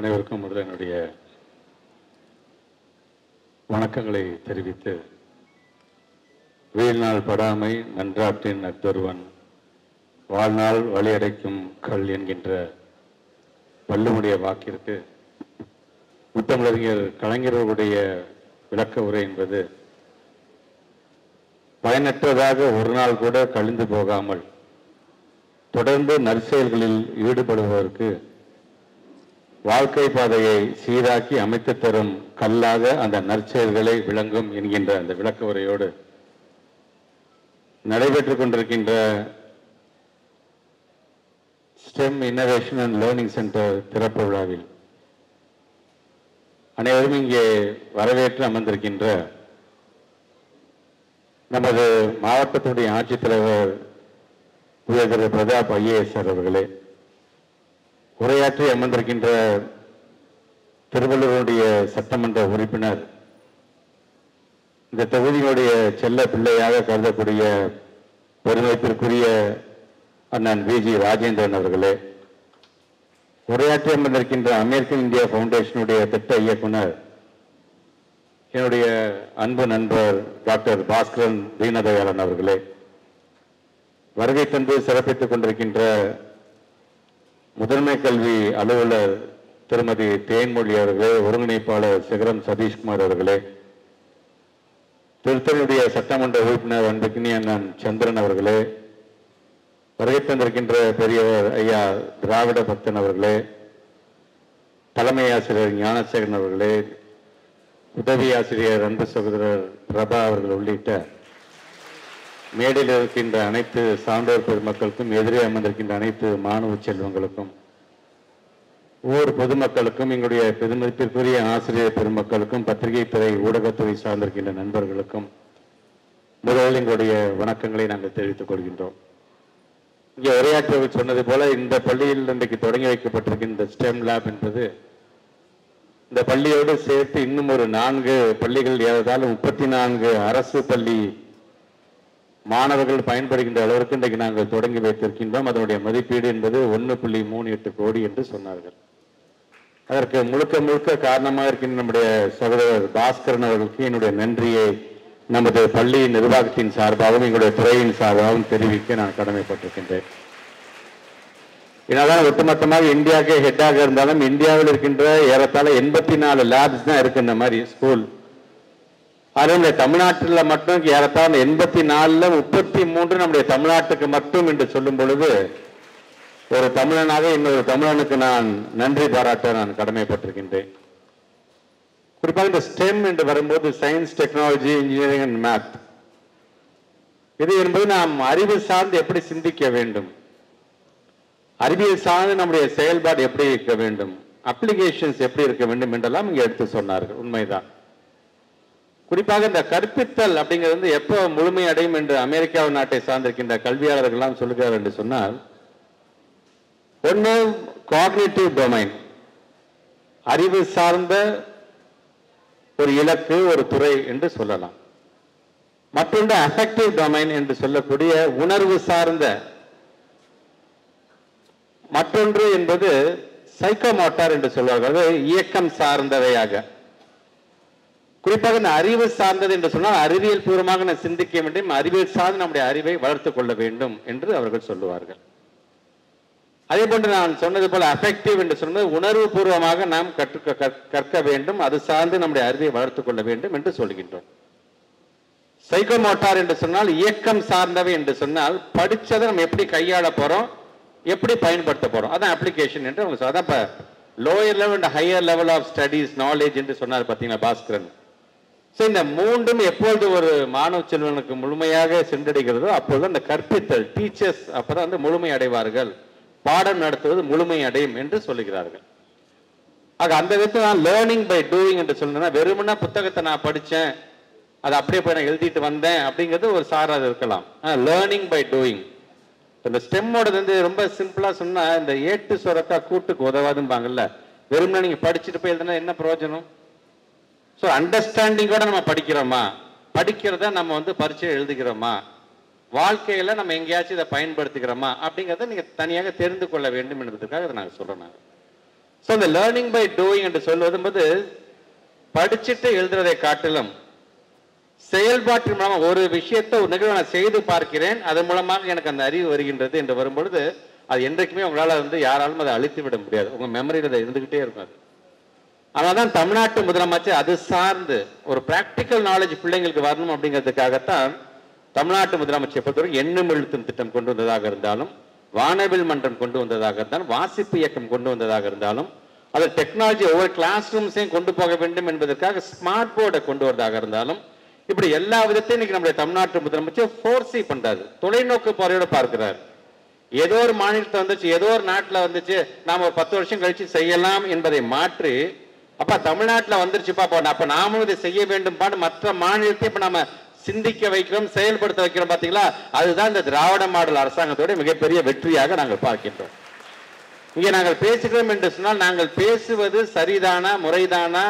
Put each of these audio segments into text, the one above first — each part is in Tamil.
அனைவருக்கும் முதல்ல என்னுடைய வணக்கங்களை தெரிவித்து, வீழ்நாள் படாமை நன்றாற்றின் நற்தொருவன் வாழ்நாள் வழியடைக்கும் கல் என்கின்ற வள்ளுவனுடைய வாக்கிற்கு முத்தமிழறிஞர் கலைஞர்களுடைய விளக்க உரை என்பது பயனற்றதாக ஒரு நாள் கூட கழிந்து போகாமல் தொடர்ந்து நற்செயல்களில் ஈடுபடுவதற்கு வாழ்க்கை பாதையை சீராக்கி அமைத்து தரும் கல்லாக அந்த நற்செயல்களை விளங்கும் என்கின்ற அந்த விளக்க உரையோடு நடைபெற்றுக் கொண்டிருக்கின்ற stem innovation and learning centre திறப்பு விழாவில் அனைவரும் இங்கே வரவேற்று அமர்ந்திருக்கின்ற நமது மாவட்டத்துடைய ஆட்சித்தலைவர் திரு பிரதாப் ஐஏஎஸ் அவர்களே, உரையாற்றி அமர்ந்திருக்கின்ற திருவள்ளூருடைய சட்டமன்ற உறுப்பினர், இந்த தொகுதியினுடைய செல்ல பிள்ளையாக கருதக்கூடிய பெருமைப்பிற்குரிய அண்ணன் விஜி ராஜேந்திரன் அவர்களே, உரையாற்றி அமர்ந்திருக்கின்ற அமெரிக்கன் இந்தியா ஃபவுண்டேஷனுடைய திட்ட இயக்குனர் என்னுடைய அன்பு நண்பர் டாக்டர் பாஸ்கரன் தீனதயாளன் அவர்களே, வருகை தந்து சிறப்பித்துக் கொண்டிருக்கின்ற முதன்மை கல்வி அலுவலர் திருமதி தேன்மொழி அவர்களே, ஒருங்கிணைப்பாளர் சிகரம் சதீஷ்குமார் அவர்களே, திருத்தணியுடைய சட்டமன்ற உறுப்பினர் அன்புக்கினி அண்ணன் சந்திரன் அவர்களே, வருகை தந்திருக்கின்ற பெரியவர் ஐயா திராவிட பக்தன் அவர்களே, தலைமை ஆசிரியர் ஞானசேகரன் அவர்களே, உதவி ஆசிரியர் அன்பு சகோதரர் பிரபா அவர்கள் உள்ளிட்ட மேடையில் இருக்கின்ற அனைத்து சான்றோர் பெருமக்களுக்கும், எதிரே அமர்ந்திருக்கின்ற அனைத்து மாணவ செல்வங்களுக்கும், ஒவ்வொரு பொதுமக்களுக்கும், எங்களுடைய பெருமதிப்பிற்குரிய ஆசிரியர் பெருமக்களுக்கும், பத்திரிகை துறை ஊடகத்துறை சார்ந்திருக்கின்ற நண்பர்களுக்கும் முதலில் எங்களுடைய வணக்கங்களை நாங்கள் தெரிவித்துக் கொள்கின்றோம். இங்கே உரையாற்றுவர்கள் சொன்னது போல இந்த பள்ளியில் இன்றைக்கு தொடங்கி வைக்கப்பட்டிருக்கின்ற ஸ்டெம் லேப் என்பது இந்த பள்ளியோடு சேர்த்து இன்னும் ஒரு 4 பள்ளிகள் ஏறதாலும் 34 அரசு பள்ளி மாணவர்கள் பயன்படுகின்ற அளவிற்கு இன்றைக்கு நாங்கள் தொடங்கி வைத்திருக்கின்றோம். அதனுடைய மதிப்பீடு என்பது 1.38 கோடி என்று சொன்னார்கள். அதற்கு முழுக்க முழுக்க காரணமாக இருக்கின்ற நம்முடைய சகோதரர் பாஸ்கரன் அவர்களுக்கு என்னுடைய நன்றியை நமது பள்ளி நிர்வாகத்தின் சார்பாகவும் எங்களுடைய துறையின் சார்பாகவும் தெரிவிக்க நான் கடமைப்பட்டிருக்கின்றேன். இதனால ஒட்டுமொத்தமாக இந்தியாவுக்கு ஹெட்டாக இருந்தாலும் இந்தியாவில் இருக்கின்ற ஏறத்தாழ 84 லேப்ஸ் தான் இருக்கு இந்த மாதிரி ஸ்கூல். அதுவும் தமிழ்நாட்டில் மட்டும் ஏறத்தாழ 84ல் 33 நம்முடைய தமிழ்நாட்டுக்கு மட்டும் என்று சொல்லும் பொழுது ஒரு தமிழனாக இன்னொரு தமிழனுக்கு நான் நன்றி பாராட்ட நான் கடமைப்பட்டிருக்கின்றேன். குறிப்பாக இந்த ஸ்டெம் என்று வரும்போது science, technology, engineering and math, இது என்பது நாம் அறிவு சார்ந்து எப்படி சிந்திக்க வேண்டும், அறிவியல் சார்ந்து நம்முடைய செயல்பாடு எப்படி இருக்க வேண்டும், அப்ளிகேஷன்ஸ் எப்படி இருக்க வேண்டும் என்றெல்லாம் இங்கே எடுத்து சொன்னார்கள். உண்மைதான். குறிப்பாக இந்த கற்பித்தல் அப்படிங்கிறது எப்போ முழுமை அடையும் என்று அமெரிக்கா நாட்டை சார்ந்திருக்கின்ற கல்வியாளர்கள்லாம் சொல்லுகிறார் என்று சொன்னால், ஒன்று காக்னிட்டிவ் டொமைன், அறிவு சார்ந்த ஒரு இலக்கு, ஒரு துறை என்று சொல்லலாம். மற்றொன்று அஃபெக்டிவ் டொமைன் என்று சொல்லக்கூடிய உணர்வு சார்ந்த, மற்றொன்று என்பது சைக்கோமோட்டார் என்று சொல்வார்கள், இயக்கம் சார்ந்தவையாக. குறிப்பாக இந்த அறிவு சார்ந்தது என்று சொன்னால் அறிவியல் பூர்வமாக நான் சிந்திக்க வேண்டும், அறிவியல் சார்ந்து நம்முடைய அறிவை வளர்த்துக் கொள்ள வேண்டும் என்று அவர்கள் சொல்லுவார்கள். அதே போன்று நான் சொன்னது போல அஃபெக்டிவ் என்று சொன்னது உணர்வு பூர்வமாக நாம் கற்க வேண்டும், அது சார்ந்து நம்முடைய அறிவை வளர்த்துக் கொள்ள வேண்டும் என்று சொல்கின்றோம். சைக்கோமோட்டார் என்று சொன்னால் இயக்கம் சார்ந்தவை என்று சொன்னால் படிச்சதை நம்ம எப்படி கையாள போறோம், எப்படி பயன்படுத்த போறோம், அதான் அப்ளிகேஷன் என்று அவங்க சொல்றாங்க. அப்ப lower level and higher level of studies knowledge என்று சொன்னார் பார்த்தீங்களா பாஸ்கரன். ஸோ இந்த மூன்றும் எப்பொழுது ஒரு மாணவ செல்வனுக்கு முழுமையாக சென்றடைகிறதோ அப்பொழுது அந்த கற்பித்தல் டீச்சர்ஸ் அப்பதான் முழுமை அடைவார்கள், பாடம் நடத்துவது முழுமை அடையும் என்று சொல்லுகிறார்கள். ஆக அந்த விதத்தில் நான் லேர்னிங் பை டூயிங் என்று சொல்றேன்னா, வெறுமனா புத்தகத்தை நான் படித்தேன் அதை அப்படியே போய் நான் எழுதிட்டு வந்தேன் அப்படிங்கிறது ஒரு சாராது இருக்கலாம். Learning by doing. இந்த ஸ்டெம்மோடது ரொம்ப சிம்பிளா சொன்னா, இந்த ஏட்டு சொரக்கா கூட்டுக்கு உதவாதும்பாங்கல்ல, வெறும்னா நீங்க படிச்சுட்டு போய் எழுதுனா என்ன பிரயோஜனம்? ஸோ அண்டர்ஸ்டாண்டிங்கோட நம்ம படிக்கிறோமா, படிக்கிறத நம்ம பரீட்சை எழுதுகிறோமா, வாழ்க்கையில நம்ம எங்கேயாச்சும் இதை பயன்படுத்திக்கிறோமா அப்படிங்கிறத நீங்க தனியாக தெரிந்து கொள்ள வேண்டும் என்பதற்காக இதை நாங்கள் சொல்றோம். ஸோ இந்த லேர்னிங் பை டூயிங் என்று சொல்வது படிச்சுட்டு எழுதுறதை காட்டிலும் செயல்பாட்டின் மூலமாக ஒரு விஷயத்தை ஒரு நிகழ்வு நான் செய்து பார்க்கிறேன், அதன் மூலமாக எனக்கு அந்த அறிவு வருகின்றது என்று வரும்பொழுது அது என்றைக்குமே உங்களால் யாராலும் அதை அழித்து விட முடியாது. உங்க மெமரியில் அதை இருந்துகிட்டே இருக்கும். அது அதனால தான் தமிழ்நாட்டு முதலமைச்சர் அது சார்ந்து ஒரு பிராக்டிக்கல் நாலேஜ் பிள்ளைங்களுக்கு வரணும் அப்படிங்கிறதுக்காகத்தான் தமிழ்நாட்டு முதலமைச்சர் பொறுத்தவரைக்கும் எண்ணும் எழுத்தும் திட்டம் கொண்டு வந்ததாக இருந்தாலும், வானவில் மன்றம் கொண்டு வந்ததாக இருந்தாலும், வாசிப்பு இயக்கம் கொண்டு வந்ததாக இருந்தாலும், அது டெக்னாலஜி ஒவ்வொரு கிளாஸ் ரூம்ஸையும் கொண்டு போக வேண்டும் என்பதற்காக ஸ்மார்ட் போர்டை கொண்டு வரதாக இருந்தாலும், இப்படி எல்லா விதத்தையும் இன்னைக்கு நம்முடைய தமிழ்நாட்டு முதலமைச்சர் ஃபோர்ஸி பண்றாரு, தொலைநோக்கு பார்வையோட பார்க்கிறார். ஏதோ ஒரு மாநிலத்தை வந்துச்சு, ஏதோ ஒரு நாட்டில் வந்துச்சு, நாம ஒரு 10 வருஷம் கழிச்சு செய்யலாம் என்பதை மாற்றி, அப்ப தமிழ்நாட்டில் வந்துருச்சுப்பா, அப்ப நாமும் இதை செய்ய வேண்டும்பான்னு மற்ற மாநிலத்தை இப்ப நாம சிந்திக்க வைக்கிறோம், செயல்படுத்த வைக்கிறோம். பாத்தீங்களா, அதுதான் இந்த திராவிட மாடல் அரசாங்கத்தோட மிகப்பெரிய வெற்றியாக நாங்கள் பார்க்கின்றோம். இங்கே நாங்கள் பேசுகிறோம் என்று சொன்னால் நாங்கள் பேசுவது சரிதானா, முறைதானா,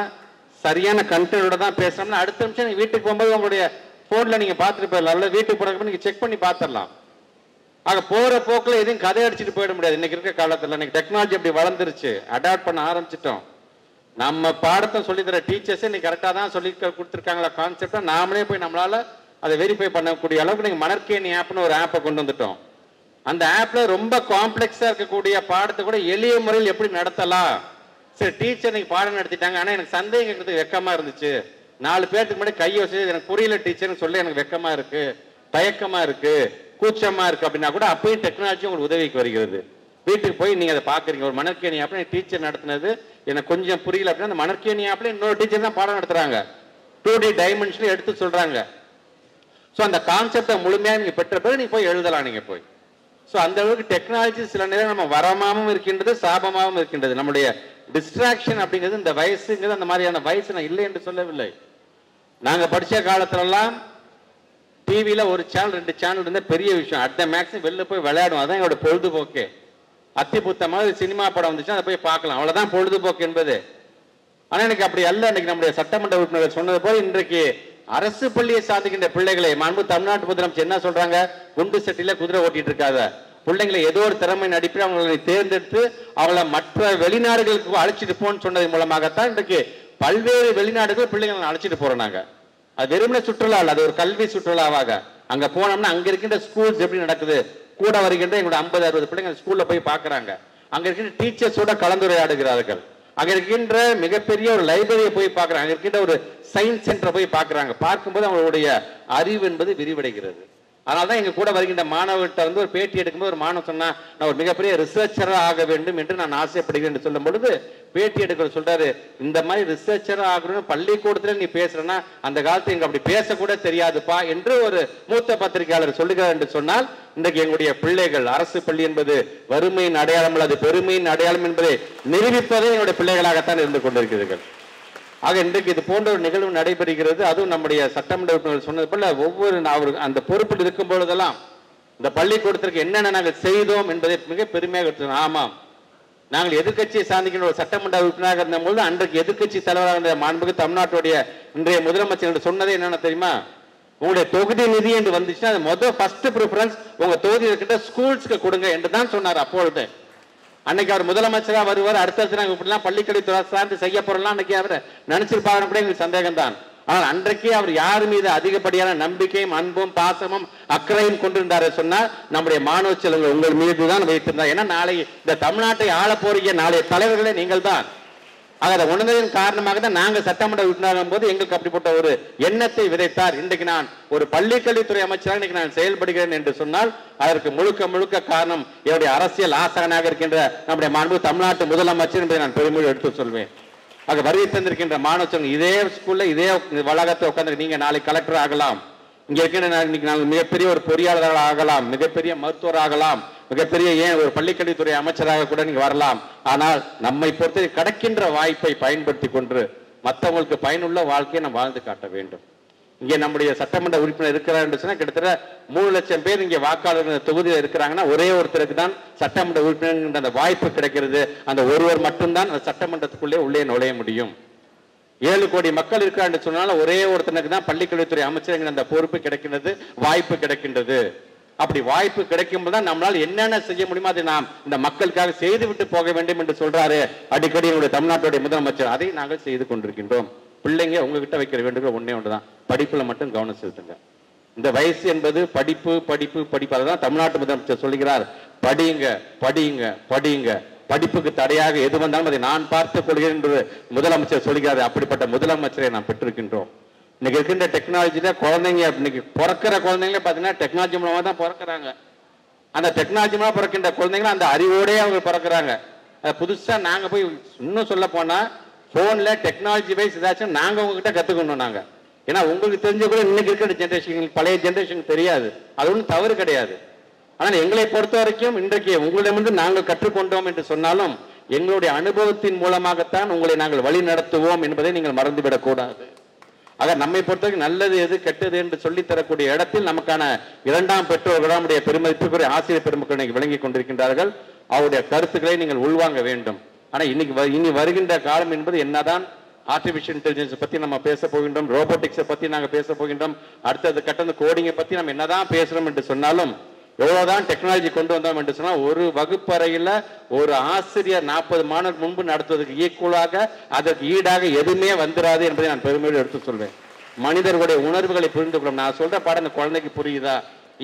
சரியான கண்டென்ட்டோட தான் பேசணும்னா அடுத்த நிமிஷம் நீங்க வீட்டுக்கு போகும்போது உங்களுடைய போன்ல நீங்க பார்த்துட்டு போயிடலாம், வீட்டுக்கு போறதுக்கு நீங்க செக் பண்ணி பார்த்துடலாம். ஆக போற போக்குல எதையும் கதை அடிச்சுட்டு போயிட முடியாது. இன்னைக்கு இருக்க காலத்துல இன்னைக்கு டெக்னாலஜி அப்படி வளர்ந்துருச்சு, அடாப்ட் பண்ண ஆரம்பிச்சிட்டோம். நம்ம பாடத்தை சொல்லி தர டீச்சர்ஸே நீ கரெக்டாக தான் சொல்லி கொடுத்துருக்காங்களா கான்செப்டா, நாமளே போய் நம்மளால அதை வெரிஃபை பண்ணக்கூடிய அளவுக்கு நீங்க மணற்கேணி ஆப்னு ஒரு ஆப்பை கொண்டு வந்துட்டோம். அந்த ஆப்ல ரொம்ப காம்ப்ளெக்ஸா இருக்கக்கூடிய பாடத்தை கூட எளிய முறையில் எப்படி நடத்தலாம். சரி, டீச்சர் நீங்க பாடம் நடத்திட்டாங்க, ஆனா எனக்கு சந்தேகம் கேட்கறதுக்கு வெக்கமா இருந்துச்சு, 4 பேருக்கு முன்னாடி கையை வச்சு எனக்கு புரியல டீச்சர்னு சொல்லி எனக்கு வெக்கமா இருக்கு, தயக்கமா இருக்கு, கூச்சமா இருக்கு அப்படின்னா கூட அப்பயும் டெக்னாலஜி உங்களுக்கு உதவிக்கு வருகிறது. வீட்டுக்கு போய் நீங்க அதை பாக்குறீங்க, ஒரு மணற்கேணி ஆப்ல டீச்சர் நடத்தினது எனக்கு கொஞ்சம் புரியல அப்படின்னா அந்த மணற்கேணி ஆப்ல இன்னொரு டீச்சர் தான் பாடம் நடத்துறாங்க, 2D டைமென்ஷன்ல எடுத்து சொல்றாங்க. ஸோ அந்த கான்செப்டை முழுமையாக நீங்க பெற்ற பிறகு நீங்க போய் எழுதலாம். நீங்க போய் ஸோ அந்த அளவுக்கு டெக்னாலஜி சில நேரம் நம்ம வரமாகவும் இருக்கின்றது, சாபமாகவும் இருக்கின்றது. நம்முடைய டிஸ்ட்ராக்ஷன் அப்படிங்கிறது இந்த வயசுங்கிறது அந்த மாதிரியான வயசு நான் இல்லை என்று சொல்லவில்லை. நாங்க படிச்ச காலத்துலலாம் டிவியில ஒரு சேனல் 2 சேனல் இருந்தா பெரிய விஷயம். அடுத்த மேக்ஸிமம் வெளில போய் விளையாடும், அதான் என்னோட பொழுதுபோக்கு. அத்திபுத்த மாதிரி சினிமா படம் வந்துச்சுன்னா அதை போய் பார்க்கலாம், அவ்வளவுதான் பொழுதுபோக்கு என்பது. ஆனா எனக்கு அப்படி அல்ல. இன்னைக்கு நம்முடைய சட்டமன்ற உறுப்பினர்கள் சொன்னது போல் இன்றைக்கு அரசு பள்ளியை சாதிக்கின்ற பிள்ளைகளை மாண்பு தமிழ்நாட்டு முதலமைச்சர் என்ன சொல்றாங்க, குண்டு சட்டியில குதிரை ஓட்டிட்டு இருக்காத, பிள்ளைங்களை ஏதோ ஒரு திறமையின் அடிப்படையில் அவங்களை தேர்ந்தெடுத்து அவளை மற்ற வெளிநாடுகளுக்கு அழைச்சிட்டு போன்னு சொன்னதன் மூலமாகத்தான் இன்றைக்கு பல்வேறு வெளிநாடுகள் பிள்ளைங்களை அழைச்சிட்டு போறோம். நாங்க அது வெறுமனே சுற்றுலா இல்லை, அது ஒரு கல்வி சுற்றுலாவாக அங்க போனோம்னா அங்க இருக்கின்ற ஸ்கூல்ஸ் எப்படி நடக்குது, கூட வருகின்ற எங்களோட 50-60 பிள்ளைங்க ஸ்கூல்ல போய் பாக்குறாங்க, அங்க இருக்கின்ற டீச்சர்ஸோட கலந்துரையாடுகிறார்கள், அங்க இருக்கின்ற மிகப்பெரிய ஒரு லைப்ரரியை போய் பார்க்கறாங்க, அங்க இருக்கின்ற ஒரு சயின்ஸ் சென்டரை போய் பார்க்கறாங்க. பார்க்கும்போது அவங்களுடைய அறிவு என்பது விரிவடைகிறது. அதனால்தான் எங்க கூட வருகின்ற மாணவர்கிட்ட ஒரு பேட்டி எடுக்கும்போது ஒரு மாணவன் சொன்னா, நான் ஒரு மிகப்பெரிய ரிசர்ச்சரா ஆக வேண்டும் என்று நான் ஆசைப்படுகிறேன் என்று சொல்லும் பொழுது பேட்டி எடுக்கிற சொல்றாரு, இந்த மாதிரி ரிசர்ச்சரா ஆகணும்னு பள்ளிக்கூடத்துல நீ பேசுறேன்னா அந்த காலத்துல எங்க அப்படி பேசக்கூட தெரியாதுப்பா என்று ஒரு மூத்த பத்திரிகையாளர் சொல்லுகிறார் என்று சொன்னால், இன்றைக்கு எங்களுடைய பிள்ளைகள் அரசு பள்ளி என்பது வறுமையின் அடையாளம் அல்லது பெருமையின் அடையாளம் என்பதை நிரூபிப்பதே என்னுடைய பிள்ளைகளாகத்தான் இருந்து கொண்டிருக்கிறீர்கள். ஆக இன்றைக்கு இது போன்ற ஒரு நிகழ்வு நடைபெறுகிறது. அதுவும் நம்முடைய சட்டமன்ற உறுப்பினர்கள் சொன்னது போல ஒவ்வொரு அந்த பொறுப்பில் இருக்கும் பொழுதெல்லாம் இந்த பள்ளிக்கூடத்திற்கு என்னென்ன நாங்கள் செய்தோம் என்பதை மிக பெருமையாக எடுத்தோம். ஆமாம், நாங்கள் எதிர்கட்சியை சார்ந்திக்கின்ற ஒரு சட்டமன்ற உறுப்பினராக இருந்தபோது அன்றைக்கு எதிர்கட்சி தலைவராக இருந்த மாண்புக்கு தமிழ்நாட்டுடைய இன்றைய முதலமைச்சர் சொன்னதே என்னென்ன தெரியுமா, உங்களுடைய தொகுதி நிதி என்று வந்துச்சுன்னா அது முதல் ஃபர்ஸ்ட் ப்ரிஃபரன்ஸ் உங்க தொகுதி இருக்கின்ற ஸ்கூல்ஸ்க்கு கொடுங்க என்று தான் சொன்னார். அப்பொழுது அன்னைக்கு அவர் முதலமைச்சராக வருவார், அடுத்தடுத்து நாங்கள் இப்படிலாம் பள்ளிக்கல்வித்துறை சார்ந்து செய்ய போறோம்லாம் அன்னைக்கு அவர் நினைச்சிருப்பாங்க கூட எங்களுக்கு சந்தேகம் தான். ஆனால் அன்றைக்கே அவர் யார் மீது அதிகப்படியான நம்பிக்கையும் அன்பும் பாசமும் அக்கறையும் கொண்டிருந்தாரு சொன்னால் நம்முடைய மாணவ செல்வங்கள் உங்கள் மீது தான் வைத்திருந்தார். ஏன்னா நாளை இந்த தமிழ்நாட்டை ஆள போறீங்க, நாளைய தலைவர்களே நீங்கள் தான். ஆக அதை உணர்ந்ததன் காரணமாக தான் நாங்கள் சட்டமன்ற உறுப்பினராகும் போது எங்களுக்கு அப்படிப்பட்ட ஒரு எண்ணத்தை விதைத்தார். இன்றைக்கு நான் ஒரு பள்ளிக்கல்வித்துறை அமைச்சராக இன்னைக்கு நான் செயல்படுகிறேன் என்று சொன்னால் அதற்கு முழுக்க முழுக்க காரணம் என்னுடைய அரசியல் ஆசானாக இருக்கின்ற நம்முடைய மாண்பு தமிழ்நாட்டு முதலமைச்சர் என்பதை நான் பெருமையோடு எடுத்து சொல்வேன். ஆக வருகை தந்திருக்கின்ற மாணவர்கள் இதே ஸ்கூல்ல இதே வளாகத்தை உட்கார்ந்து நீங்க நாளை கலெக்டர் ஆகலாம், இங்க இருக்கின்ற இன்னைக்கு நாங்கள் மிகப்பெரிய ஒரு பொறியாளராக ஆகலாம், மிகப்பெரிய மருத்துவர் ஆகலாம், மிகப்பெரிய ஏன் ஒரு பள்ளிக்கல்வித்துறை அமைச்சராக கூட நீங்க வரலாம். ஆனால் நம்மை பொறுத்த கிடைக்கின்ற வாய்ப்பை பயன்படுத்தி கொண்டு மற்றவங்களுக்கு பயனுள்ள வாழ்க்கையை நம்ம வாழ்ந்து காட்ட வேண்டும். இங்கே நம்முடைய சட்டமன்ற உறுப்பினர் இருக்கிறார் என்று சொன்னா கிட்டத்தட்ட 3 லட்சம் பேர் இங்கே வாக்காளர்கள் தொகுதியில் இருக்கிறாங்கன்னா ஒரே ஒருத்தருக்கு தான் சட்டமன்ற உறுப்பினர் அந்த வாய்ப்பு கிடைக்கிறது. அந்த ஒருவர் மட்டும்தான் அந்த சட்டமன்றத்துக்குள்ளே உள்ளே நுழைய முடியும். 7 கோடி மக்கள் இருக்கிறார் என்று சொன்னாலும் ஒரே ஒருத்தனுக்கு தான் பள்ளிக்கல்வித்துறை அமைச்சர் அந்த பொறுப்பு கிடைக்கின்றது, வாய்ப்பு கிடைக்கின்றது. அப்படி வாய்ப்பு கிடைக்கும் போது தான் நம்மளால் என்னென்ன செய்ய முடியுமோ அதை நாம் இந்த மக்களுக்காக செய்துவிட்டு போக வேண்டும் என்று சொல்றாரு அடிக்கடி என்னுடைய தமிழ்நாட்டுடைய முதலமைச்சர். அதை நாங்கள் செய்து கொண்டிருக்கின்றோம். பிள்ளைங்க உங்ககிட்ட வைக்கிற வேண்டுகோள் ஒன்னே ஒன்றுதான், படிப்புல மட்டும் கவனம் செலுத்துங்க. இந்த வயசு என்பது படிப்பு படிப்பு படிப்பு. அதுதான் தமிழ்நாட்டு முதலமைச்சர் சொல்லுகிறார், படியுங்க படியுங்க படியுங்க, படிப்புக்கு தடையாக எது வந்தாலும் அதை நான் பார்த்துக் கொள்கிறேன் என்று முதலமைச்சர் சொல்கிறார். அப்படிப்பட்ட முதலமைச்சரை நாம் பெற்றிருக்கின்றோம். இன்னைக்கு இருக்கின்ற டெக்னாலஜியில குழந்தைங்க, இன்னைக்கு பிறக்கிற குழந்தைங்களே பார்த்தீங்கன்னா டெக்னாலஜி மூலமா தான் பிறக்கிறாங்க. அந்த டெக்னாலஜி மூலமா பிறக்கின்ற குழந்தைங்களும் அந்த அறிவோடய அவங்க பிறக்கிறாங்க. புதுசா நாங்க போய் இன்னும் சொல்ல போனா போன்ல டெக்னாலஜி வைஸ் ஏதாச்சும் நாங்க உங்ககிட்ட கத்துக்கணும். நாங்க ஏன்னா உங்களுக்கு தெரிஞ்ச கூட இன்னைக்கு இருக்கிற ஜென்ரேஷன் பழைய ஜென்ரேஷன் தெரியாது, அது ஒன்றும் தவறு கிடையாது. ஆனால் எங்களை பொறுத்த வரைக்கும் இன்றைக்கு உங்களிடமிருந்து நாங்கள் கற்றுக்கொண்டோம் என்று சொன்னாலும் எங்களுடைய அனுபவத்தின் மூலமாகத்தான் உங்களை நாங்கள் வழி நடத்துவோம் என்பதை நீங்கள் மறந்துவிடக் கூடாது. ஆக நம்மை பொறுத்தவரைக்கும் நல்லது எது கெட்டது என்று சொல்லி தரக்கூடிய இடத்தில் நமக்கான இரண்டாம் பெற்றோர்கள் நம்முடைய பெருமதிப்புக்குரிய ஆசிரியர் பெருமக்கள் விளங்கி கொண்டிருக்கின்றார்கள். அவருடைய கருத்துக்களை நீங்கள் உள்வாங்க வேண்டும். ஆனா இனி வருகின்ற காலம் என்பது என்னதான் ஆர்டிபிஷியல் இன்டெலிஜென்ஸ் பத்தி நம்ம பேச போகின்றோம், ரோபோட்டிக்ஸை பத்தி நாங்க பேச போகின்றோம், அடுத்தது கட்டண கோடிங்கை பத்தி நம்ம என்னதான் பேசுறோம் என்று சொன்னாலும், எவ்வளவுதான் டெக்னாலஜி கொண்டு வந்தோம் என்று சொன்னால் ஒரு வகுப்பறையில ஒரு ஆசிரியர் 40 மாணவர் முன்பு நடத்துவதற்கு ஈக்குவலாக அதற்கு ஈடாக எதுவுமே வந்துடாது என்பதை நான் பெருமையோடு எடுத்து சொல்வேன். மனிதர்களுடைய உணர்வுகளை புரிந்து கொள்ளும். நான் சொல்ற பாடம் இந்த குழந்தைக்கு புரியுதா,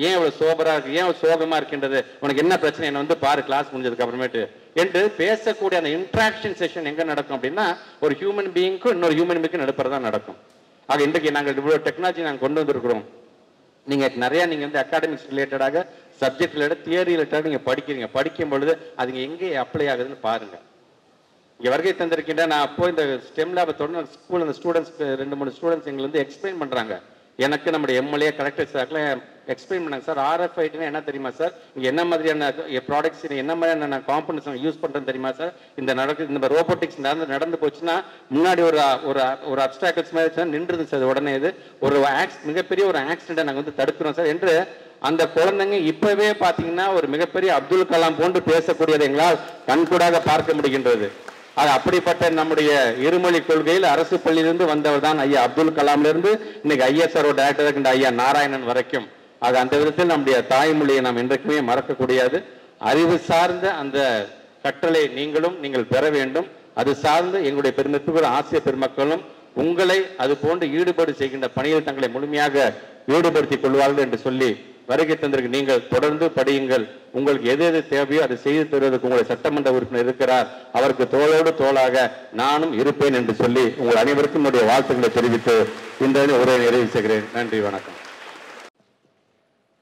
ஏன் இவ்வளவு சோபரா இருக்கு, ஏன் சோகமா இருக்கின்றது, உனக்கு என்ன பிரச்சனை, என்ன வந்து பாரு கிளாஸ் முடிஞ்சதுக்கு அப்புறமேட்டு என்று பேசக்கூடிய அந்த இன்ட்ராக்ஷன் செஷன் எங்க நடக்கும் அப்படின்னா ஒரு ஹியூமன் பீயிங்க்கும் இன்னொரு ஹியூமன் பீயிங்க்கும் நடுப்புறதான் நடக்கும். ஆக இன்றைக்கு நாங்கள் இவ்வளவு டெக்னாலஜி நாங்கள் கொண்டு வந்திருக்கிறோம். நீங்க நிறைய நீங்க வந்து அகாடமிக்ஸ் ரிலேட்டடாக சப்ஜெக்ட் ரிலேட்டட் தியரி ரிலேட்டடாக நீங்க படிக்கிறீங்க. படிக்கும் பொழுது அதுங்க எங்கே அப்ளை ஆகுதுன்னு பாருங்க. இங்க வருகை தந்திருக்கின்ற நான் அப்போ இந்த ஸ்டெம் லேப் தொடர்ந்து ஸ்கூல் அந்த ஸ்டூடெண்ட்ஸ் 2-3 ஸ்டூடெண்ட்ஸ் எங்களுக்கு வந்து எக்ஸ்பிளைன் பண்றாங்க. எனக்கு நம்முடைய எம்எல்ஏ கலெக்டர் சார்லாம் எக்ஸ்பிளைன் பண்ணாங்க. சார் RFID என்ன தெரியுமா சார், இங்க என்ன மாதிரியான ப்ராடக்ட்ஸ் என்ன மாதிரியான காம்பனன்ட்ஸ் யூஸ் பண்றேன்னு தெரியுமா சார், இந்த ரோபோட்டிக்ஸ் நடந்து போச்சுன்னா முன்னாடி ஒரு அப்டாக்கிள்ஸ் மாதிரி நின்றுது சார், உடனே இது ஒரு மிகப்பெரிய ஒரு ஆக்சிடென்ட்டை நாங்கள் வந்து தடுக்கிறோம் சார் என்று அந்த குழந்தைங்க இப்பவே பாத்தீங்கன்னா ஒரு மிகப்பெரிய அப்துல் கலாம் போன்று பேசக்கூடியதை எங்களால் கண்கூடாக பார்க்க முடிகின்றது. அது அப்படிப்பட்ட நம்முடைய இருமொழி கொள்கையில் அரசு பள்ளியிலிருந்து வந்தவர் தான் ஐயா அப்துல் கலாம்ல இருந்து இன்னைக்கு ISRO டைரக்டர் இருக்கின்ற ஐயா நாராயணன் வரைக்கும். அது அந்த விதத்தில் நம்முடைய தாய்மொழியை நாம் என்றைக்குமே மறக்கக்கூடியது. அறிவு சார்ந்த அந்த கற்றலை நீங்கள் பெற வேண்டும். அது சார்ந்து எங்களுடைய பெருமதிப்புக்குரிய ஆசிரியர் பெருமக்களும் உங்களை அது போன்று ஈடுபாடு செய்கின்ற பணியில் தங்களை முழுமையாக ஈடுபடுத்திக் கொள்வார்கள் என்று சொல்லி வருகை தந்திருக்கு. நீங்கள் தொடர்ந்து படியுங்கள். உங்களுக்கு எது எது தேவையோ அதை செய்து தருவதற்கு உங்களுடைய சட்டமன்ற உறுப்பினர் இருக்கிறார். அவருக்கு தோளோடு தோளாக நானும் இருப்பேன் என்று சொல்லி உங்கள் அனைவருக்கும் என்னுடைய வாழ்த்துக்களை தெரிவித்து இந்த உரையை நிறைவு செய்கிறேன். நன்றி, வணக்கம்.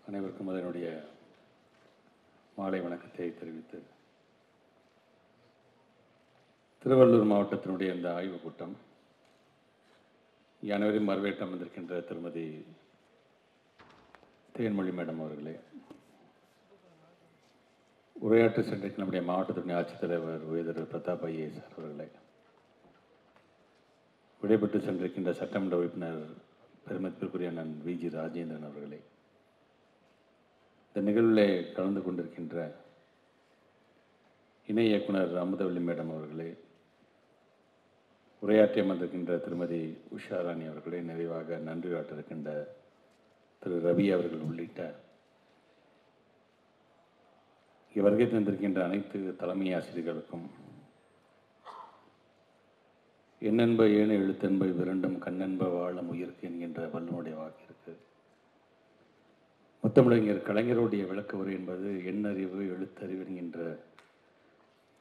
அனைவருக்கும் அதனுடைய மாலை வணக்கத்தை தெரிவித்து திருவள்ளூர் மாவட்டத்தினுடைய இந்த ஆய்வுக் கூட்டம் அனைவரையும் வரவேற்று வந்திருக்கின்ற திருமதி தேன்மொழி மேடம் அவர்களே, உரையாற்று சென்றைக்கு நம்முடைய மாவட்டத்தினுடைய ஆட்சித்தலைவர் உயர் பிரதாப் IAS அவர்களே, விடைபெற்று சென்றிருக்கின்ற சட்டமன்ற உறுப்பினர் பெருமதிப்பிற்குரிய அண்ணன் VG ராஜேந்திரன் அவர்களே, இந்த நிகழ்விலே கலந்து கொண்டிருக்கின்ற இணை இயக்குனர் அமுதவல்லி மேடம் அவர்களே, உரையாற்றி அமர்ந்திருக்கின்ற திருமதி உஷாராணி அவர்களே, நிறைவாக நன்றியாற்றிருக்கின்ற திரு ரவி அவர்கள் உள்ளிட்ட வருகை தந்திருக்கின்ற அனைத்து தலைமை ஆசிரியர்களுக்கும் எண்ணென்ப ஏன எழுத்தென்ப விரண்டும் கண்ணென்ப வாழும் உயிர்க்கு என்கின்ற வல்லுனுடைய வாக்கிற்கு முத்தமிழறிஞர் கலைஞருடைய விளக்க உரை என்பது எண்ணறிவு எழுத்தறிவு என்கின்ற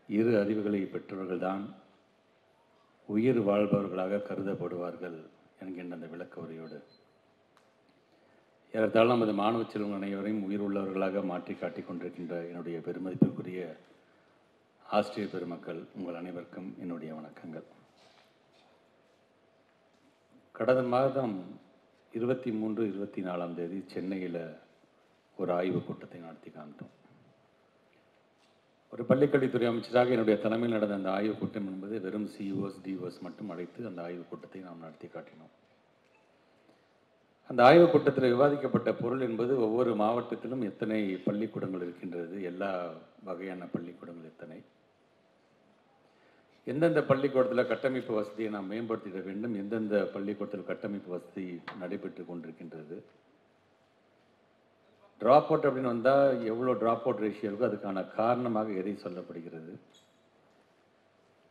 இரு அறிவுகளை பெற்றவர்கள்தான் உயிர் வாழ்பவர்களாக கருதப்படுவார்கள் என்கின்ற அந்த விளக்க உரையோடு ஏறத்தாழ நமது மாணவ செல்வங்கள் அனைவரையும் உயிர் உள்ளவர்களாக மாற்றி காட்டிக் கொண்டிருக்கின்ற என்னுடைய பெருமதிப்பிற்குரிய ஆசிரியர் பெருமக்கள் உங்கள் அனைவருக்கும் என்னுடைய வணக்கங்கள். கடந்த மாதம் 23, 24ஆம் தேதி சென்னையில் ஒரு ஆய்வுக் கூட்டத்தை நடத்தி காண்போம். ஒரு பள்ளிக்கல்வித்துறை அமைச்சராக என்னுடைய தலைமையில் நடந்த அந்த ஆய்வுக் கூட்டம் என்பது வெறும் CEOs, DOs மட்டும் அழைத்து அந்த ஆய்வுக் கூட்டத்தை நாம் நடத்தி காட்டினோம். அந்த ஆய்வுக் கூட்டத்தில் விவாதிக்கப்பட்ட பொருள் என்பது ஒவ்வொரு மாவட்டத்திலும் எத்தனை பள்ளிக்கூடங்கள் இருக்கின்றது, எல்லா வகையான பள்ளிக்கூடங்கள் எத்தனை, எந்தெந்த பள்ளிக்கூடத்தில் கட்டமைப்பு வசதியை நாம் மேம்படுத்திட வேண்டும், எந்தெந்த பள்ளிக்கூடத்தில் கட்டமைப்பு வசதி நடைபெற்று கொண்டிருக்கின்றது, ட்ராப் அவுட் அப்படின்னு வந்தால் எவ்வளோ ட்ராப் அவுட் ரேஷியோ இருக்கோ அதுக்கான காரணமாக எதை சொல்லப்படுகிறது.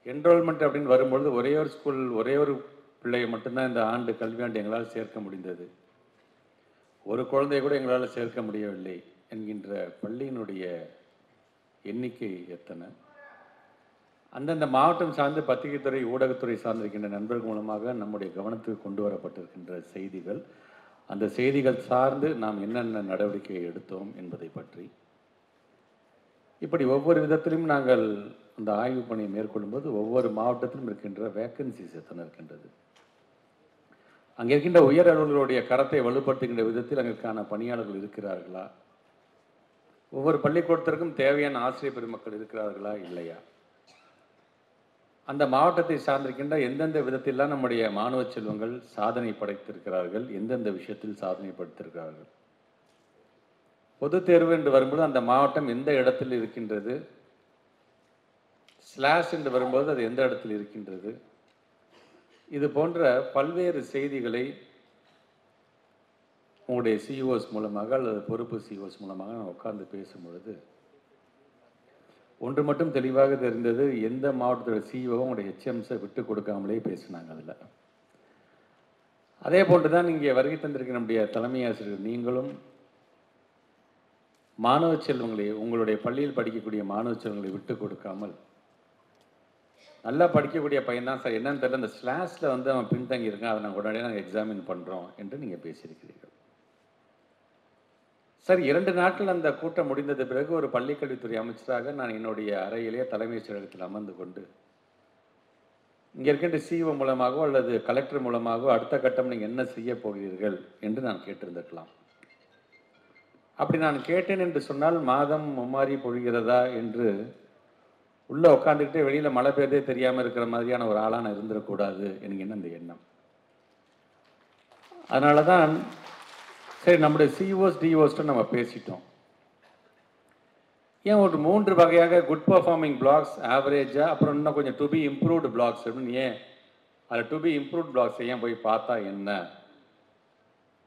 என்ரோல்மெண்ட் அப்படின்னு வரும்பொழுது ஒரே ஒரு ஸ்கூல் ஒரே ஒரு பிள்ளையை மட்டும்தான் இந்த ஆண்டு கல்வியாண்டு எங்களால் சேர்க்க முடிந்தது, ஒரு குழந்தைய கூட எங்களால் சேர்க்க முடியவில்லை என்கின்ற பள்ளியினுடைய எண்ணிக்கை எத்தனை? அந்தந்த மாவட்டம் சார்ந்து பத்திரிகைத்துறை ஊடகத்துறை சார்ந்திருக்கின்ற நண்பர்கள் மூலமாக நம்முடைய கவனத்துக்கு கொண்டு வரப்பட்டிருக்கின்ற செய்திகள், அந்த செய்திகள் சார்ந்து நாம் என்னென்ன நடவடிக்கை எடுத்தோம் என்பதை பற்றி இப்படி ஒவ்வொரு விதத்திலும் நாங்கள் அந்த ஆய்வு பணியை மேற்கொள்ளும்போது ஒவ்வொரு மாவட்டத்திலும் இருக்கின்ற வேக்கன்சிஸ் எத்தனை இருக்கின்றது, அங்கே இருக்கின்ற உயர் அலுவலர்களுடைய கரத்தை வலுப்படுத்துகின்ற விதத்தில் அங்கிருக்கான பணியாளர்கள் இருக்கிறார்களா, ஒவ்வொரு பள்ளிக்கூடத்திற்கும் தேவையான ஆசிரியர் பெருமக்கள் இருக்கிறார்களா இல்லையா, அந்த மாவட்டத்தை சார்ந்திருக்கின்ற எந்தெந்த விதத்திலாம் நம்முடைய மாணவ செல்வங்கள் சாதனை படைத்திருக்கிறார்கள், எந்தெந்த விஷயத்தில் சாதனை படைத்திருக்கிறார்கள். பொது தேர்வு என்று வரும்போது அந்த மாவட்டம் எந்த இடத்தில் இருக்கின்றது, ஸ்லாஷ் என்று வரும்போது அது எந்த இடத்தில் இருக்கின்றது, இது போன்ற பல்வேறு செய்திகளை உங்களுடைய சிஇஓஸ் மூலமாக அல்லது பொறுப்பு சிஇஓஸ் மூலமாக நான் உட்கார்ந்து பேசும் பொழுது ஒன்று மட்டும் தெளிவாக தெரிந்தது, எந்த மாவட்டத்தோட சிஇஓ உங்களுடைய ஹெச்எம்ஸை விட்டு கொடுக்காமலே பேசினாங்க. அதில் அதே போன்று தான் இங்கே வருகை தந்திருக்கிற நம்முடைய தலைமை ஆசிரியர் நீங்களும் மாணவ செல்வங்களை, உங்களுடைய பள்ளியில் படிக்கக்கூடிய மாணவ செல்வங்களை விட்டு கொடுக்காமல், நல்லா படிக்கக்கூடிய பையன் தான் சார் என்னன்னு தெரியல, இந்த ஸ்லாஸில் வந்து அவன் பின்தங்கி இருக்கான், அதை நாங்கள் உடனடியாக நாங்கள் எக்ஸாமின் பண்ணுறோம் என்று நீங்கள் பேசியிருக்கிறீர்கள். சார் 2 நாட்கள் அந்த கூட்டம் முடிந்தது பிறகு ஒரு பள்ளிக்கல்வித்துறை அமைச்சராக நான் என்னுடைய அறையிலேயே தலைமைச் செயலகத்தில் அமர்ந்து கொண்டு இங்கே இருக்கின்ற சிஇஓ மூலமாகவோ அல்லது கலெக்டர் மூலமாகவோ அடுத்த கட்டம் நீங்கள் என்ன செய்ய போகிறீர்கள் என்று நான் கேட்டிருந்திருக்கலாம். அப்படி நான் கேட்டேன் என்று சொன்னால் மாதம் மும்மாரி பொழிகிறதா என்று உள்ளே உட்காந்துக்கிட்டே வெளியில் மழை பெய்தே தெரியாமல் இருக்கிற மாதிரியான ஒரு ஆளாக நான் இருந்துடக்கூடாது என்கின்ற அந்த எண்ணம். அதனால தான் சரி நம்முடைய சிஇஓஸ் டிஓஸ்ட்டு நம்ம பேசிட்டோம், ஏன் ஒரு 3 வகையாக குட் பர்ஃபார்மிங் பிளாக்ஸ், ஆவரேஜாக, அப்புறம் இன்னும் கொஞ்சம் டு பி இம்ப்ரூவ்டு பிளாக்ஸ் அப்படின்னு, ஏன் அதில் டு பி இம்ப்ரூவ்ட் பிளாக்ஸ் ஏன் போய் பார்த்தா என்ன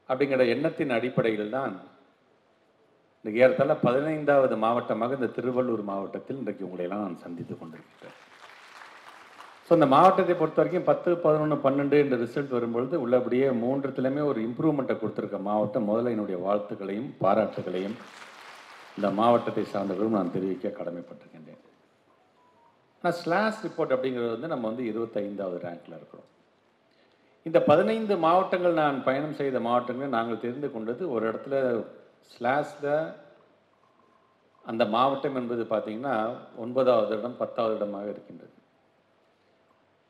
அப்படிங்கிற எண்ணத்தின் அடிப்படையில் தான் இன்றைக்கு ஏறத்தாழ 15வது மாவட்டமாக இந்த திருவள்ளூர் மாவட்டத்தில் இன்றைக்கு உங்களையெல்லாம் நான் சந்தித்து கொண்டிருக்கிறேன். ஸோ இந்த மாவட்டத்தை பொறுத்த வரைக்கும் 10, 11, 12 என்ற ரிசல்ட் வரும்பொழுது உள்ளபடியே 3த்துலையுமே ஒரு இம்ப்ரூவ்மெண்ட்டை கொடுத்துருக்க மாவட்டம். முதல்ல என்னுடைய வாழ்த்துக்களையும் பாராட்டுகளையும் இந்த மாவட்டத்தை சார்ந்தவர்களும் நான் தெரிவிக்க கடமைப்பட்டிருக்கின்றேன். ஆனால் ஸ்லாஷ் ரிப்போர்ட் அப்படிங்கிறது வந்து நம்ம வந்து 25வது ரேங்கில் இருக்கிறோம். இந்த 15 மாவட்டங்கள் நான் பயணம் செய்த மாவட்டங்கள் நாங்கள் தெரிந்து கொண்டது, ஒரு இடத்துல ஸ்லாஷில் அந்த மாவட்டம் என்பது பார்த்திங்கன்னா 9வது இடம் 10வது இடமாக இருக்கின்றது.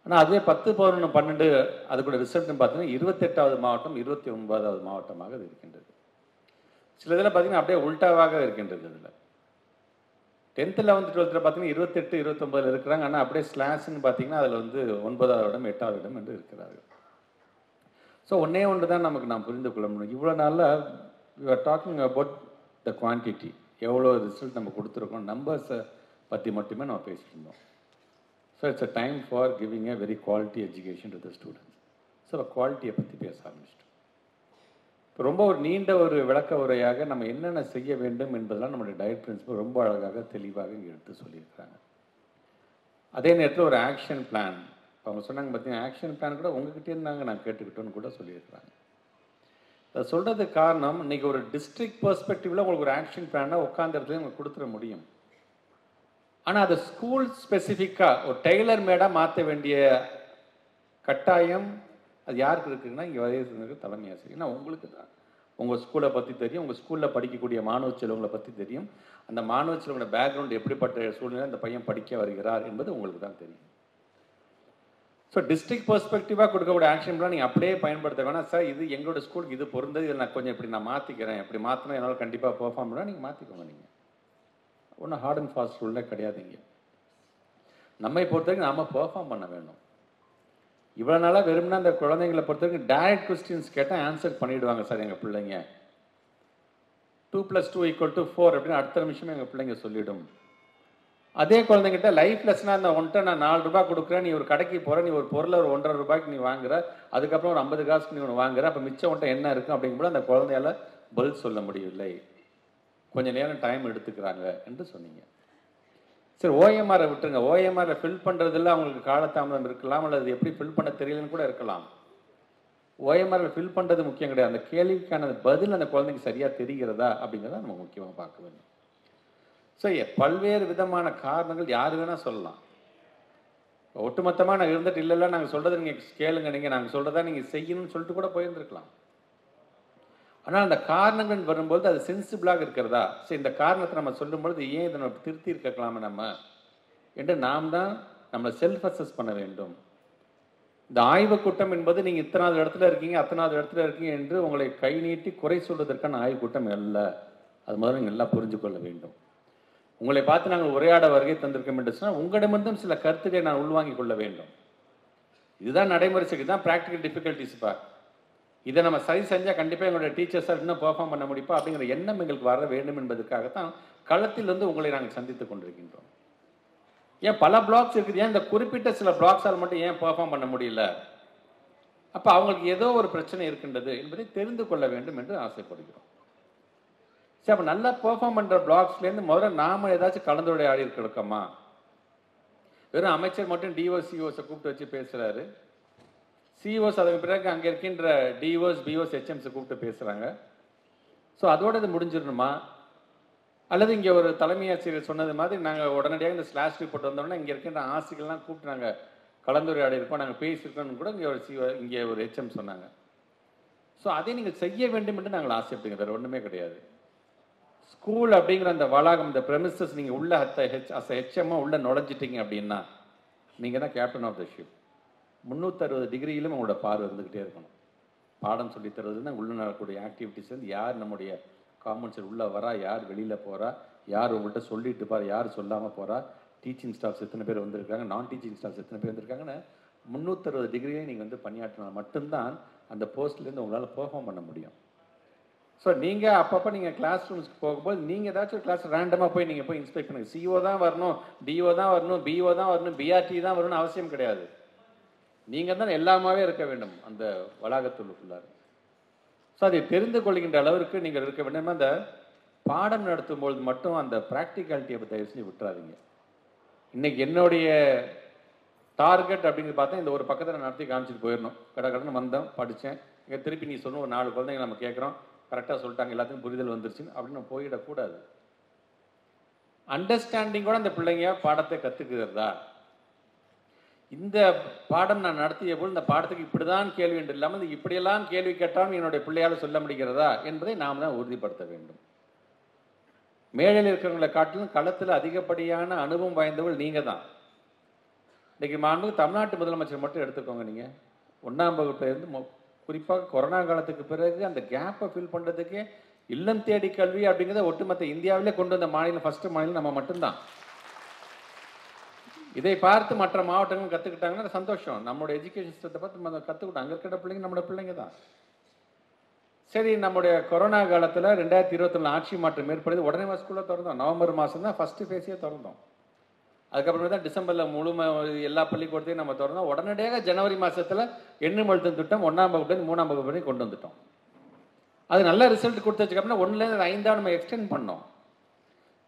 ஆனால் அதுவே 10, 11, 12 அதுக்கூட ரிசல்ட்னு பார்த்தீங்கன்னா 28வது மாவட்டம் 29வது மாவட்டமாக அது இருக்கின்றது. சில இதில் பார்த்தீங்கன்னா அப்படியே உல்டாவாக இருக்கின்றது. இதில் 10th, 11th, 12th பார்த்தீங்கன்னா 28, 29 இருக்கிறாங்க. ஆனால் அப்படியே ஸ்லாஷ்ன்னு பார்த்தீங்கன்னா அதில் வந்து 9வது இடம் 8வது இடம் என்று இருக்கிறார்கள். ஸோ ஒன்று தான் நமக்கு நான் புரிந்து கொள்ள முடியும். இவ்வளோ நாளில் we are talking about the quantity, எவ்வளோ ரிசல்ட் நம்ம கொடுத்துருக்கோம், நம்பர்ஸை பற்றி மட்டுமே நம்ம பேசிட்டு இருந்தோம். So it's a time for giving a very quality education to the students. So குவாலிட்டியை பற்றி பேச ஆரம்பிச்சிட்டோம். இப்போ ரொம்ப ஒரு நீண்ட ஒரு விளக்க உரையாக நம்ம என்னென்ன செய்ய வேண்டும் என்பதெல்லாம் நம்மளுடைய டயட் பிரின்சிபல் ரொம்ப அழகாக தெளிவாக இங்கே எடுத்து சொல்லியிருக்கிறாங்க. அதே நேரத்தில் ஒரு ஆக்ஷன் பிளான், இப்போ அவங்க சொன்னாங்க பார்த்தீங்கன்னா ஆக்ஷன் பிளான் கூட உங்ககிட்டே இருந்தாங்க நான் கேட்டுக்கிட்டோன்னு கூட சொல்லியிருக்கிறாங்க. அதை சொல்கிறதுக்கு காரணம், இன்றைக்கி ஒரு டிஸ்ட்ரிக்ட் பெர்ஸ்பெக்டிவில் உங்களுக்கு ஒரு ஆக்ஷன் பிளானாக உட்காந்த இடத்துல உங்களுக்கு கொடுத்துட முடியும். ஆனால் அதை ஸ்கூல் ஸ்பெசிஃபிக்காக ஒரு டெய்லர் மேடாக மாற்ற வேண்டிய கட்டாயம் அது யாருக்கு இருக்குதுன்னா இங்கே வரைய தலைமை ஆசிரியர். ஏன்னா உங்களுக்கு தான் உங்கள் ஸ்கூலை பற்றி தெரியும், உங்கள் ஸ்கூலில் படிக்கக்கூடிய மாணவ செல்வங்களை பற்றி தெரியும், அந்த மாணவ செல்வங்களோட பேக்ரவுண்ட் எப்படிப்பட்ட சூழ்நிலை அந்த பையன் படிக்க வருகிறார் என்பது உங்களுக்கு தான் தெரியும். ஸோ டிஸ்ட்ரிக்ட் பெர்ஸ்பெக்டிவாக கொடுக்கக்கூடிய ஆக்ஷன் பிளான் நீங்கள் அப்படியே பயன்படுத்த வேணாம். சார் இது எங்களோட ஸ்கூலுக்கு இது பொருந்தது, இதில் நான் கொஞ்சம் இப்படி நான் மாற்றிக்கிறேன், இப்படி மாற்றினா என்னால் கண்டிப்பாக பெர்ஃபார்ம் பண்ணால் நீங்கள் மாற்றிக்கோங்க. நீங்கள் ஒன்றும் ஹார்ட் அண்ட் ஃபாஸ்ட் ரூல்லே கிடையாதுங்க. நம்மை பொறுத்த வரைக்கும் நாம் பெர்ஃபார்ம் பண்ண வேணும். இவ்வளோ நாளாக வெறும்னா அந்த குழந்தைங்களை பொறுத்த வரைக்கும் டைரக்ட் கொஸ்டின்ஸ் கேட்டால் ஆன்சர் பண்ணிவிடுவாங்க. சார் எங்கள் பிள்ளைங்க 2 + 2 = 4 அப்படின்னு அடுத்த நிமிஷமே எங்கள் பிள்ளைங்க சொல்லிவிடும். அதே குழந்தைங்கிட்ட லைஃப் லெசனாக அந்த ஒன்றை நான் 4 ரூபாய் கொடுக்குறேன், நீ ஒரு கடைக்கு போகிற, நீ ஒரு பொருளை ஒரு 1.5 ரூபாய்க்கு நீ வாங்குற, அதுக்கப்புறம் ஒரு 50 காசுக்கு நீ ஒன்று வாங்குற, அப்போ மிச்சம் ஒன்றை என்ன இருக்கும் அப்படிங்கும்போது அந்த குழந்தையால் பதில் சொல்ல முடியவில்லை. கொஞ்சம் நேரம் டைம் எடுத்துக்கிறாங்க என்று சொன்னீங்க. சரி, ஓஎம்ஆரை விட்டுருங்க. ஓஎம்ஆரை ஃபில் பண்ணுறதுல அவங்களுக்கு காலதாமதம் இருக்கலாம், அல்லது எப்படி ஃபில் பண்ண தெரியலன்னு கூட இருக்கலாம். ஓஎம்ஆரில் ஃபில் பண்ணுறது முக்கியம் கிடையாது. அந்த கேள்விக்கான பதில் அந்த குழந்தைக்கு சரியாக தெரிகிறதா அப்படிங்கிறத நம்ம முக்கியமாக பார்க்க வேண்டும். ஸோ பல்வேறு விதமான காரணங்கள் யார் வேணால் சொல்லலாம். ஒட்டுமொத்தமாக நாங்கள் இருந்துட்டு இல்லைல்ல நாங்கள் சொல்கிறத நீங்கள் கேளுங்க, நீங்கள் நாங்கள் சொல்கிறதா நீங்கள் செய்யணும்னு சொல்லிட்டு கூட போயிருந்துருக்கலாம். ஆனால் அந்த காரணங்கள் வரும்போது அது சென்சிபிளாக இருக்கிறதா, சரி இந்த காரணத்தை நம்ம சொல்லும்பொழுது ஏன் இதை நம்ம திருத்தி இருக்கலாமே நம்ம என்று நாம் தான் நம்மளை செல்ஃப் அசஸ் பண்ண வேண்டும். இந்த ஆய்வுக் கூட்டம் என்பது நீங்கள் இத்தனாவது இடத்துல இருக்கீங்க, அத்தனாவது இடத்துல இருக்கீங்க என்று உங்களை கை நீட்டி குறை சொல்வதற்கான ஆய்வுக் கூட்டம் அல்ல. அது முதல்ல நீங்கள் எல்லாம் புரிஞ்சு கொள்ள வேண்டும். உங்களை பார்த்து நாங்கள் உரையாட வருகை தந்திருக்கோம் என்று சொன்னால் உங்களிடமிருந்தும் சில கருத்துக்களை நான் உள்வாங்கிக் கொள்ள வேண்டும். இதுதான் நடைமுறை சக்தி, தான் ப்ராக்டிக்கல் டிஃபிகல்ட்டிஸ். இதை நம்ம சரி செஞ்சால் கண்டிப்பாக எங்களுடைய டீச்சர்ஸாக இன்னும் பெர்ஃபார்ம் பண்ண முடியுமா அப்படிங்கிற எண்ணம் எங்களுக்கு வர வேண்டும் என்பதற்காகத்தான் களத்தில் வந்து உங்களை நாங்கள் சந்தித்துக் கொண்டிருக்கின்றோம். ஏன் பல பிளாக்ஸ் இருக்குது, ஏன் இந்த குறிப்பிட்ட சில பிளாக்ஸால் மட்டும் ஏன் பெர்ஃபார்ம் பண்ண முடியல? அப்போ அவங்களுக்கு ஏதோ ஒரு பிரச்சனை இருக்கின்றது என்பதை தெரிந்து கொள்ள வேண்டும் என்று ஆசைப்படுகிறோம். சரி, அப்போ நல்லா பெர்ஃபார்ம் பண்ணுற பிளாக்ஸ்லேருந்து முதல்ல நாம் ஏதாச்சும் கலந்துரையாடி இருக்கோமா? வெறும் அமைச்சர் மட்டும் டிஓஸ் சிஓஸை கூப்பிட்டு வச்சு பேசுகிறாரு, சிஓஸ் அதற்கு பிறகு அங்கே இருக்கின்ற டிஓஸ் பிஓஸ் ஹெச்எம்ஸை கூப்பிட்டு பேசுகிறாங்க. ஸோ அதோடு இது முடிஞ்சிடணுமா? அல்லது இங்கே ஒரு தலைமை ஆசிரியர் சொன்னது மாதிரி நாங்கள் உடனடியாக இந்த ஸ்லாஷ் ரிப்போர்ட் வந்தோம்னா இங்கே இருக்கின்ற ஆசிரியர்கள்லாம் கூப்பிட்டு நாங்கள் கலந்துரையாடி இருக்கோம், நாங்கள் பேசியிருக்கோம்னு கூட இங்கே ஒரு ஹெச்எம் சொன்னாங்க. ஸோ அதை நீங்கள் செய்ய வேண்டும் என்று நாங்கள் ஆசைப்படுங்க, வேறு ஒன்றுமே கிடையாது. ஸ்கூல் அப்படிங்கிற அந்த வளாகம், இந்த ப்ரெமிசஸ் நீங்கள் உள்ள ஹெச்எம்மாக உள்ளே நுழைஞ்சிட்டிங்க அப்படின்னா நீங்கள் தான் கேப்டன் ஆஃப் த ஷிப். 360 டிகிரியிலும் உங்களோட பார்வை இருந்துக்கிட்டே இருக்கணும். பாடம் சொல்லி தருவதுன்னா உள்ள நடக்கக்கூடிய ஆக்டிவிட்டிஸ் வந்து யார் நம்முடைய காமன்ஸ் உள்ளே வரா, யார் வெளியில் போகிறா, யார் உங்கள்கிட்ட சொல்லிட்டு பார், யார் சொல்லாமல் போகிறா, டீச்சிங் ஸ்டாஃப்ஸ் எத்தனை பேர் வந்திருக்காங்க, நான் டீச்சிங் ஸ்டாஃப்ஸ் எத்தனை பேர் வந்திருக்காங்கன்னு 360 டிகிரியை நீங்கள் வந்து பணியாற்றினா மட்டும்தான் அந்த போஸ்ட்லேருந்து உங்களால் பெர்ஃபார்ம் பண்ண முடியும். ஸோ நீங்கள் அப்பப்போ நீங்கள் கிளாஸ் ரூம்ஸ்க்கு போகும்போது நீங்கள் ஏதாச்சும் கிளாஸ் ரேண்டமாக போய் நீங்கள் போய் இன்ஸ்பெக்ட் பண்ணுங்கள். சிஓ தான் வரணும், டிஓ தான் வரணும், பிஓ தான் வரணும், பிஆர்டி தான் வரணும்னு அவசியம் கிடையாது. நீங்கள் தான் எல்லாமாவே இருக்க வேண்டும் அந்த வளாகத்துள்ளார். ஸோ அதை தெரிந்து கொள்கின்ற அளவிற்கு நீங்கள் இருக்க வேண்டும். அந்த பாடம் நடத்தும்பொழுது மட்டும் அந்த ப்ராக்டிகாலிட்டியை தயவு செஞ்சு விட்டுறாதீங்க. இன்னைக்கு என்னுடைய டார்கெட் அப்படிங்கிறது பார்த்தா இந்த ஒரு பக்கத்தில் நடத்தி காமிச்சிட்டு போயிடணும். கடன்னு வந்தோம், படித்தேன், இங்கே திருப்பி நீ சொன்ன ஒரு 4 குழந்தைங்க நம்ம கேட்குறோம், கரெக்டாக சொல்லிட்டாங்க, எல்லாத்துக்கும் புரிதல் வந்துருச்சுன்னு அப்படின்னு போயிடக்கூடாது. அண்டர்ஸ்டாண்டிங்கோட அந்த பிள்ளைங்க பாடத்தை கற்றுக்கிறதா, இந்த பாடம் நான் நடத்திய போது இந்த பாடத்துக்கு இப்படிதான் கேள்வி என்று இல்லாமல் இப்படியெல்லாம் கேள்வி கேட்டாலும் என்னுடைய பிள்ளையால் சொல்ல முடிகிறதா என்பதை நாம் தான் உறுதிப்படுத்த வேண்டும். மேடையில் இருக்கிறவங்களை காட்டிலும் களத்தில் அதிகப்படியான அனுபவம் வாய்ந்தவர்கள் நீங்கள் தான். இன்றைக்கு மாண்புமிகு தமிழ்நாட்டு முதலமைச்சர் மட்டும் எடுத்துக்கோங்க. நீங்கள் 1ஆம் வகுப்புலேருந்து குறிப்பாக கொரோனா காலத்துக்கு பிறகு அந்த கேப்பை ஃபில் பண்ணுறதுக்கு இல்லம் தேடி கல்வி அப்படிங்கிறத ஒட்டுமொத்த இந்தியாவிலே கொண்டு வந்த மாநிலம், ஃபஸ்ட்டு மாநிலம் நம்ம மட்டும்தான். இதை பார்த்து மற்ற மாவட்டங்களும் கற்றுக்கிட்டாங்கன்னா சந்தோஷம். நம்மளோட எஜுகேஷன் சிஸ்டத்தை பார்த்து கற்றுக்கிட்டோம். அங்கே இருக்கிற பிள்ளைங்க நம்மளோட பிள்ளைங்க தான். சரி, நம்முடைய கொரோனா காலத்தில் 2021 ஆட்சி மாற்றம் ஏற்படுது. உடனே ஸ்கூலில் திறந்தோம். நவம்பர் மாதம் தான் ஃபஸ்ட்டு ஃபேஸையே திறந்தோம். அதுக்கப்புறமே தான் டிசம்பரில் எல்லா பள்ளிக்கூடத்தையும் நம்ம திறந்தோம். உடனடியாக ஜனவரி மாதத்தில் எண்ணும் எழுத்தும் திட்டம் 1ஆம் வகுப்புலேருந்து 3ஆம் வகுப்பு வரைக்கும் கொண்டு வந்துட்டோம். அது நல்ல ரிசல்ட் கொடுத்ததுக்கப்புறம் 1லேருந்து 5ஆக நம்ம எக்ஸ்டெண்ட் பண்ணோம்.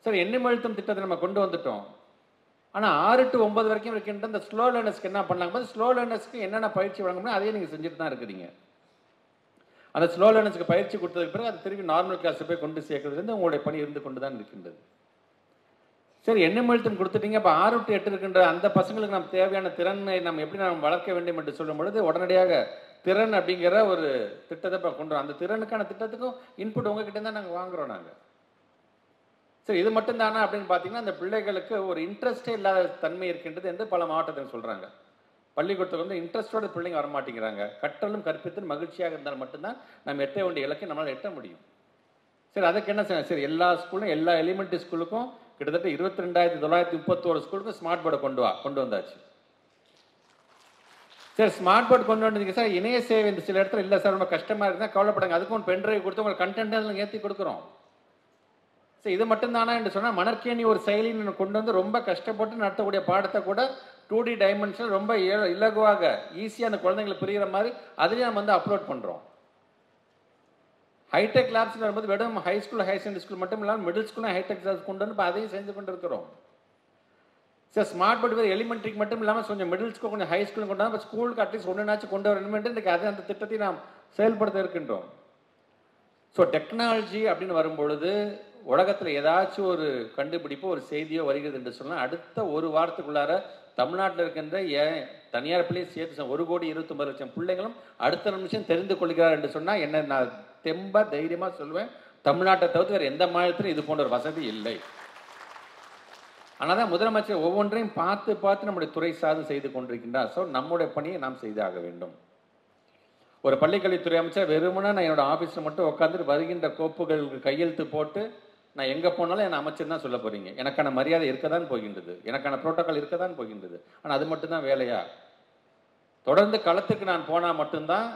சரி, எண்ணும் எழுத்தும் திட்டத்தை நம்ம கொண்டு வந்துட்டோம். ஆனால் 6 to 9 வரைக்கும் இருக்கின்ற இந்த ஸ்லோ லேர்னர்ஸ்க்கு என்ன பண்ணாங்க, ஸ்லோ லேர்னர்ஸ்க்கு என்னென்ன பயிற்சி வழங்கணும் அதையே நீங்கள் செஞ்சுட்டு தான் இருக்கிறீங்க. அந்த ஸ்லோ லேர்னர்ஸ்க்கு பயிற்சி கொடுத்ததுக்கு பிறகு அது திருப்பி நார்மல் கிளாஸில் போய் கொண்டு சேர்க்கறது உங்களுடைய பணி இருந்து கொண்டு தான் இருக்கின்றது. சரி, எண்ணம் எழுத்தும் கொடுத்துட்டீங்க. இப்போ 6 to 8 இருக்கின்ற அந்த பசங்களுக்கு நம்ம தேவையான திறனை நம்ம எப்படி நம்ம வளர்க்க வேண்டும் என்று சொல்லும் பொழுது உடனடியாக திறன் அப்படிங்கிற ஒரு திட்டத்தை இப்போ கொண்டு வரோம். அந்த திறனுக்கான திட்டத்துக்கும் இன்புட் உங்ககிட்ட தான் நாங்கள் வாங்குகிறோம். நாங்கள் சரி, இது மட்டும் தானே அப்படின்னு பார்த்தீங்கன்னா அந்த பிள்ளைகளுக்கு ஒரு இன்ட்ரெஸ்டே இல்லாத தன்மை இருக்கின்றது என்று பல மாவட்டத்தில் சொல்கிறாங்க. பள்ளிக்கூடத்துக்கு வந்து இன்ட்ரெஸ்டோட பிள்ளைங்க வரமாட்டேங்கிறாங்க. கற்றலும் கற்பித்தும் மகிழ்ச்சியாக இருந்தால் மட்டும்தான் நம்ம எட்ட வேண்டிய இலக்கை நம்மளால் எட்ட முடியும். சரி, அதுக்கு என்ன செய்யணும்? சரி, எல்லா ஸ்கூலும் எல்லா எலிமெண்ட்ரி ஸ்கூலுக்கும் கிட்டத்தட்ட 22,931 ஸ்கூலுக்கும் ஸ்மார்ட் போர்டை கொண்டு வந்தாச்சு. சரி, ஸ்மார்ட் போர்டு கொண்டு வந்தீங்க சார். இணைய சேவை இந்த சில இடத்துல இல்லை சார், ரொம்ப கஷ்டமாக இருந்தால் கவலைப்படாங்க, அதுக்கும் பென்ட்ரைவ் கொடுத்து உங்களுக்கு கண்டென்ட் ஏற்றி கொடுக்குறோம். சரி, இது மட்டும்தானா என்று சொன்னால் மணற்கேணி ஒரு செயலின்னு கொண்டு வந்து ரொம்ப கஷ்டப்பட்டு நடத்தக்கூடிய பாடத்தை கூட 2D டைமென்ஷன் ரொம்ப இலகுவாக ஈஸியாக அந்த குழந்தைங்களுக்கு புரிகிற மாதிரி அதுலேயும் நம்ம வந்து அப்லோட் பண்ணுறோம். ஹைடெக் லேப்ஸ் வரும்போது வெறும் high school higher secondary school மட்டும் இல்லாமல் மிடில் ஸ்கூலும் ஹைடெக் லேப்ஸ் கொண்டு வந்து இப்போ அதையும் செஞ்சு கொண்டு இருக்கிறோம். சார் ஸ்மார்ட் போர்டு வேறு எலிமெண்ட்ரிக்கு மட்டும் இல்லாமல் கொஞ்சம் மிடில் ஸ்கூல் கொஞ்சம் ஹை ஸ்கூல் கொண்டு வந்து ஸ்கூலுக்கு அட்லீஸ்ட் ஒன்றுனாச்சும் கொண்டு வரணும். இன்றைக்கு அது அந்த திட்டத்தை நாம் செயல்படுத்த இருக்கின்றோம். ஸோ டெக்னாலஜி அப்படின்னு வரும்பொழுது உலகத்தில் ஏதாச்சும் ஒரு கண்டுபிடிப்போ ஒரு செய்தியோ வருகிறது என்று சொன்னால் அடுத்த ஒரு வாரத்துக்குள்ளார தமிழ்நாட்டில் இருக்கின்ற தனியார் பிள்ளையும் சேர்த்து 1,29,00,000 பிள்ளைங்களும் அடுத்த நிமிஷம் தெரிந்து கொள்கிறார் என்று சொன்னால் என்ன நான் தெம்பா தைரியமாக சொல்லுவேன், தமிழ்நாட்டை தவிர்த்து வேறு எந்த மாநிலத்திலும் இது போன்ற ஒரு வசதி இல்லை. ஆனால் தான் முதலமைச்சர் ஒவ்வொன்றையும் பார்த்து பார்த்து நம்முடைய துறை சார்ந்து செய்து கொண்டிருக்கின்றார். ஸோ நம்முடைய பணியை நாம் செய்தாக வேண்டும். ஒரு பள்ளிக்கல்வித்துறை அமைச்சர் வெறுமனே நான் என்னோட ஆஃபீஸில் மட்டும் உட்காந்துட்டு வருகின்ற கோப்புகளுக்கு கையெழுத்து போட்டு நான் எங்கே போனாலும் என்னை அமைச்சர் தான் சொல்ல போகிறீங்க. எனக்கான மரியாதை இருக்க தான் போகின்றது, எனக்கான புரோட்டோக்கால் இருக்க தான் போகின்றது. ஆனால் அது மட்டும்தான் வேலையா? தொடர்ந்து களத்துக்கு நான் போனால் மட்டும்தான்